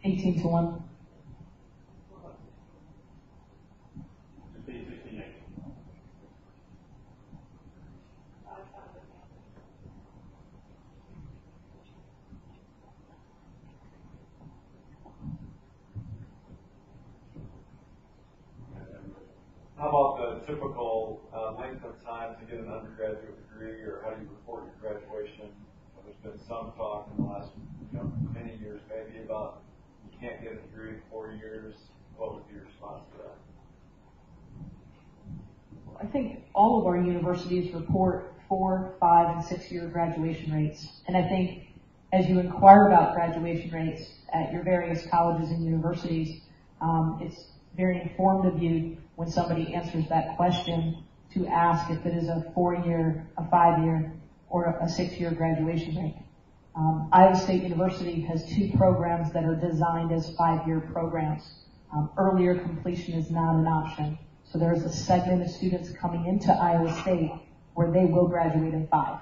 18 to 1. How about the typical length of time to get an undergraduate degree, or how do you report your graduation? There's been some talk in the last many years maybe about you can't get a degree in 4 years. What would be your response to that? I think all of our universities report 4, 5, and 6 year graduation rates. And I think as you inquire about graduation rates at your various colleges and universities, it's very informed of you when somebody answers that question to ask if it is a 4-year, a 5-year, or a 6-year graduation rate. Iowa State University has 2 programs that are designed as 5-year programs. Earlier completion is not an option. So there's a segment of students coming into Iowa State where they will graduate in 5.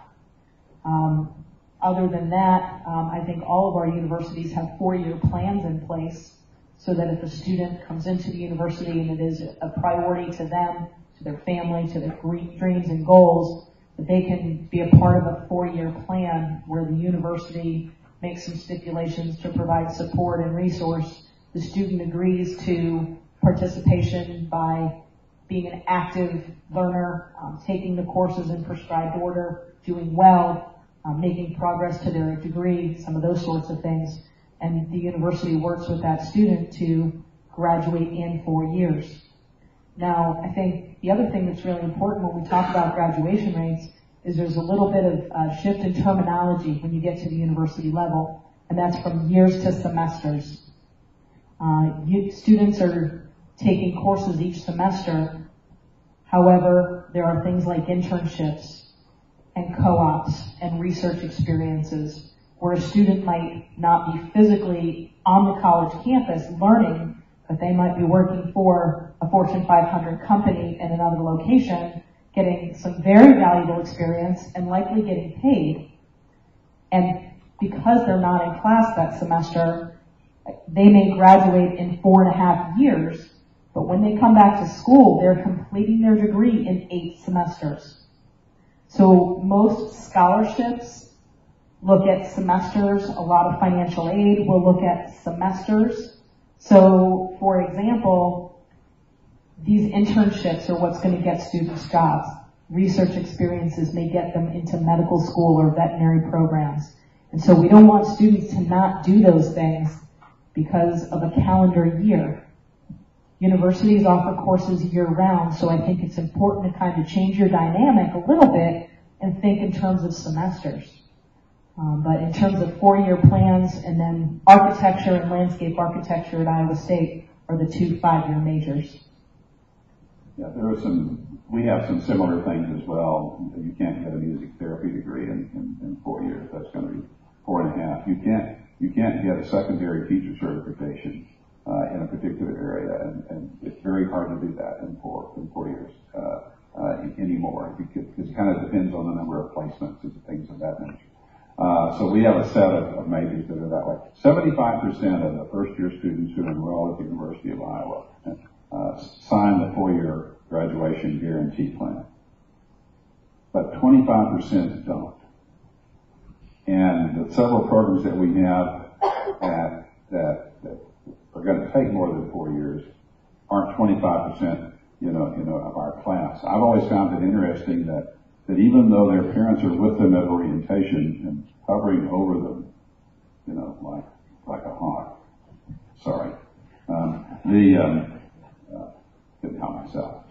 Other than that, I think all of our universities have 4-year plans in place so that if a student comes into the university and it is a priority to them, to their family, to their dreams and goals, that they can be a part of a 4-year plan where the university makes some stipulations to provide support and resource. The student agrees to participation by being an active learner, taking the courses in prescribed order, doing well, making progress to their degree, some of those sorts of things. And the university works with that student to graduate in 4 years. Now, I think the other thing that's really important when we talk about graduation rates is there's a little bit of shift in terminology when you get to the university level, and that's from years to semesters. Students are taking courses each semester. However, there are things like internships and co-ops and research experiences where a student might not be physically on the college campus learning, but they might be working for a Fortune 500 company in another location, getting some very valuable experience and likely getting paid. And because they're not in class that semester, they may graduate in 4.5 years, but when they come back to school, they're completing their degree in 8 semesters. So most scholarships look at semesters. A lot of financial aid will look at semesters. So, for example, these internships are what's going to get students jobs. Research experiences may get them into medical school or veterinary programs. And so we don't want students to not do those things because of a calendar year. Universities offer courses year-round, so I think it's important to kind of change your dynamic a little bit and think in terms of semesters. But in terms of 4-year plans, and then architecture and landscape architecture at Iowa State are the 2 5-year majors. Yeah, we have some similar things as well. You can't get a music therapy degree in 4 years. That's going to be 4.5. You can't get a secondary teacher certification in a particular area, and it's very hard to do that in 4 years anymore, because it kind of depends on the number of placements and things of that nature. So we have a set of majors that are that way. 75% of the first-year students who enroll at the University of Iowa sign the 4-year graduation guarantee plan, but 25% don't. And the several programs that we have that are going to take more than 4 years aren't 25%, of our class. I've always found it interesting that even though their parents are with them at orientation and hovering over them, like a hawk. Sorry. Couldn't help myself.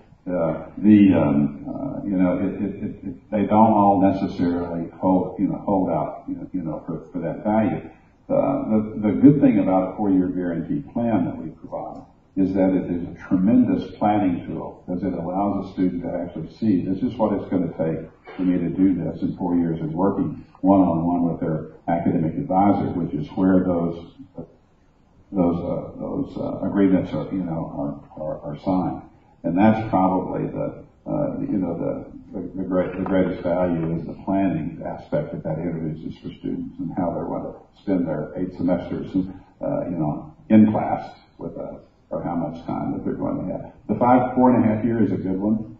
They don't all necessarily hold out, for that value. The good thing about a 4-year guarantee plan that we provide is that it is a tremendous planning tool, because it allows a student to actually see, this is what it's going to take for me to do this in 4 years, and working one-on-one with their academic advisor, which is where those agreements are signed. And that's probably the greatest value is the planning aspect that introduces for students, and how they're going to spend their 8 semesters, in class with us, or how much time that they're going to have. The 4.5 years is a good one.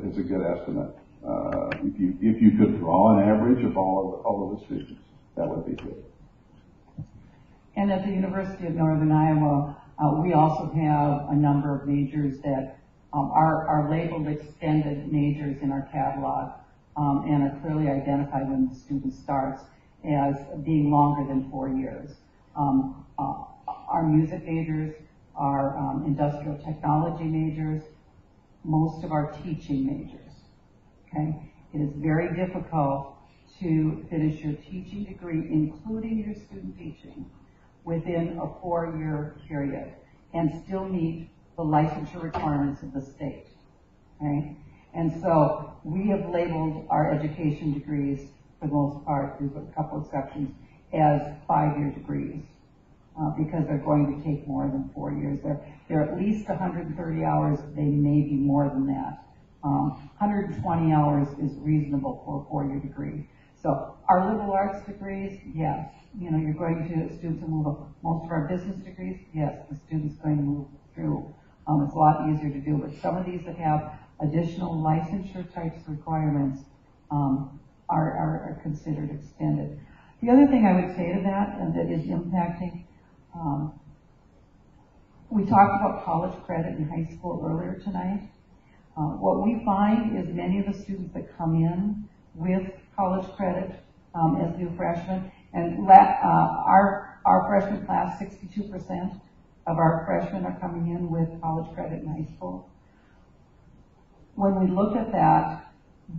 It's a good estimate. If you could draw an average of all of the students, that would be good. And at the University of Northern Iowa, we also have a number of majors that are labeled extended majors in our catalog, and are clearly identified when the student starts as being longer than 4 years. Our music majors, our industrial technology majors, most of our teaching majors. Okay? It is very difficult to finish your teaching degree, including your student teaching, within a 4-year period and still meet the licensure requirements of the state. Okay? And so we have labeled our education degrees, for the most part, with a couple exceptions, as 5-year degrees, because they're going to take more than 4 years. They're at least 130 hours. They may be more than that. 120 hours is reasonable for a 4-year degree. So our liberal arts degrees, yes. You're going to, students will move. Most of our business degrees, yes, the student's going to move through. It's a lot easier to do, but some of these that have additional licensure types requirements are considered extended. The other thing I would say to that, and that is impacting, we talked about college credit in high school earlier tonight. What we find is many of the students that come in with college credit as new freshmen, and our freshman class, 62% of our freshmen are coming in with college credit in high school. When we look at that,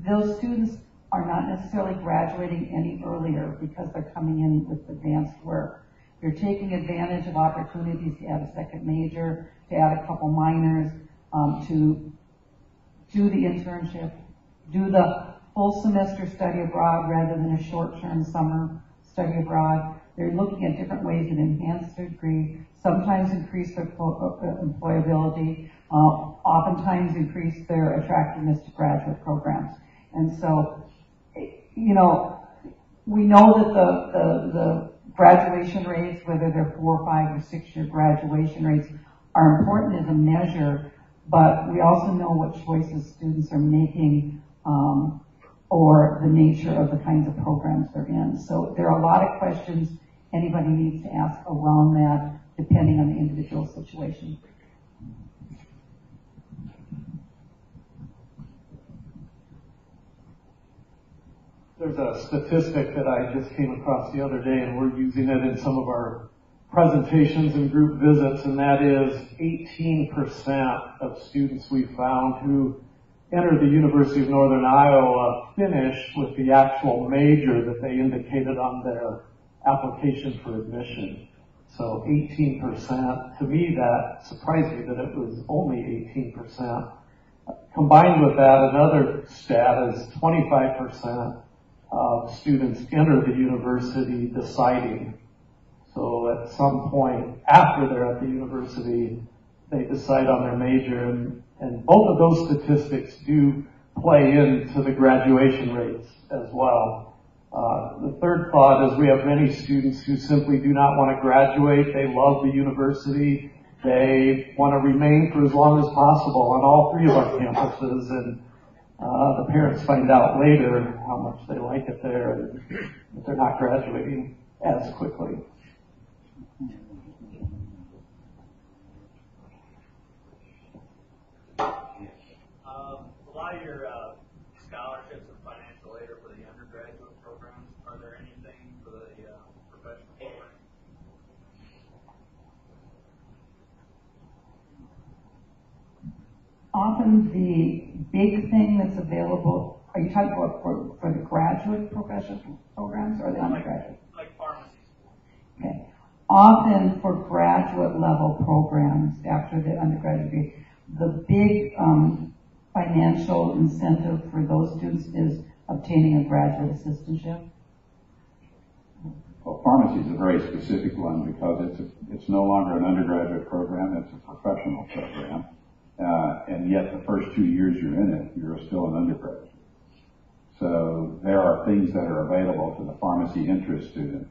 those students are not necessarily graduating any earlier because they're coming in with advanced work. They're taking advantage of opportunities to add a second major, to add a couple minors, to do the internship, do the full semester study abroad rather than a short-term summer study abroad. They're looking at different ways that enhance their degree, sometimes increase their employability, oftentimes increase their attractiveness to graduate programs. And so, we know that the graduation rates, whether they're 4, 5, or 6-year graduation rates, are important as a measure, but we also know what choices students are making, or the nature of the kinds of programs they're in. So there are a lot of questions anybody needs to ask around that, depending on the individual situation. There's a statistic that I just came across the other day, and we're using it in some of our presentations and group visits, and that is 18% of students we found who enter the University of Northern Iowa finish with the actual major that they indicated on their application for admission. So 18%, to me that surprised me that it was only 18%. Combined with that, another stat is 25% of students enter the university deciding. So at some point after they're at the university, they decide on their major, and both of those statistics do play into the graduation rates as well. The third thought is we have many students who simply do not want to graduate. They love the university. They want to remain for as long as possible on all three of our campuses, and the parents find out later how much they like it there, and that they're not graduating as quickly. A lot of your scholarships and financial aid are for the undergraduate programs. Are there anything for the professional program? Often the big thing that's available, are you talking about for the graduate professional programs or the undergraduate? Like pharmacy school. Okay. Often for graduate level programs after the undergraduate degree, the big financial incentive for those students is obtaining a graduate assistantship. Well, pharmacy is a very specific one because it's no longer an undergraduate program, it's a professional program. And yet the first 2 years you're in it, you're still an undergraduate. So there are things that are available to the pharmacy interest student,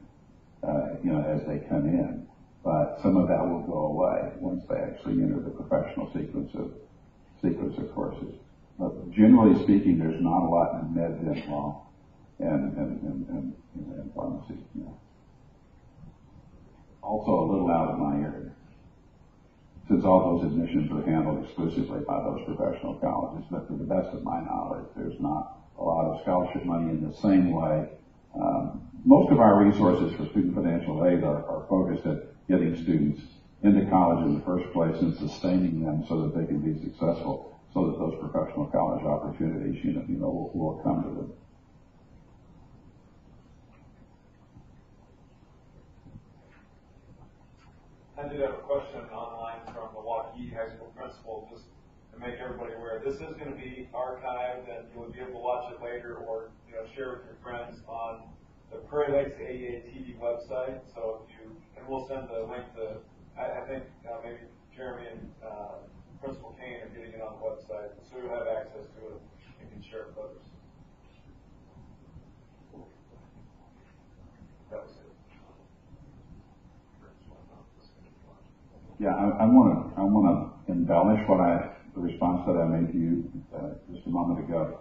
as they come in. But some of that will go away once they actually enter the professional sequence of courses. But generally speaking, there's not a lot in med, dent, law, and pharmacy. Also a little out of my area, since all those admissions are handled exclusively by those professional colleges. But to the best of my knowledge, there's not a lot of scholarship money in the same way. Most of our resources for student financial aid are focused at getting students into college in the first place and sustaining them so that they can be successful, so that those professional college opportunities, will come to them. I did have a question online from Milwaukee High School principal, just to make everybody aware. This is going to be archived, and you'll be able to watch it later, or share with your friends on the Prairie Lakes AEA TV website. So and we'll send the link to. I think maybe Jeremy and Principal Kane are getting it on the website, so you'll have access to it and can share it with others. That was it. Yeah, I want to embellish the response that I made to you just a moment ago.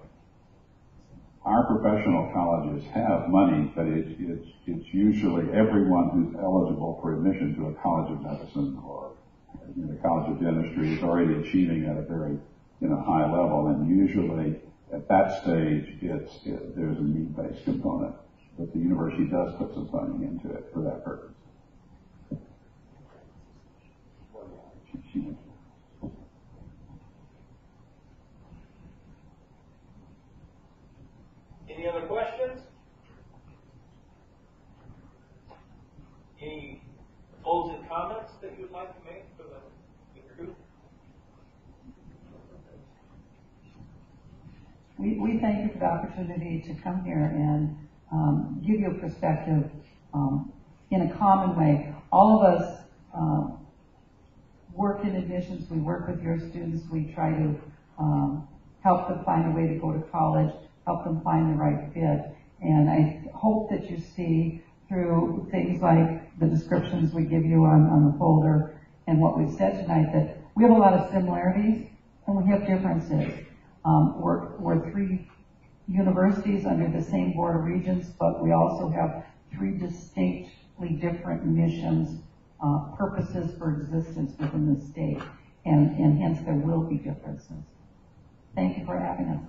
Our professional colleges have money, but it's usually everyone who's eligible for admission to a college of medicine or the college of dentistry is already achieving at a very high level, and usually at that stage there's a need-based component, but the university does put some funding into it for that purpose. Any other questions? Any closing comments that you would like to make for the group? We thank you for the opportunity to come here and give you a perspective in a common way. All of us work in admissions. We work with your students. We try to help them find a way to go to college, help them find the right fit. And I hope that you see through things like the descriptions we give you on the folder and what we've said tonight that we have a lot of similarities and we have differences. We're three universities under the same Board of Regents, but we also have three distinctly different missions, purposes for existence within the state, and hence there will be differences. Thank you for having us.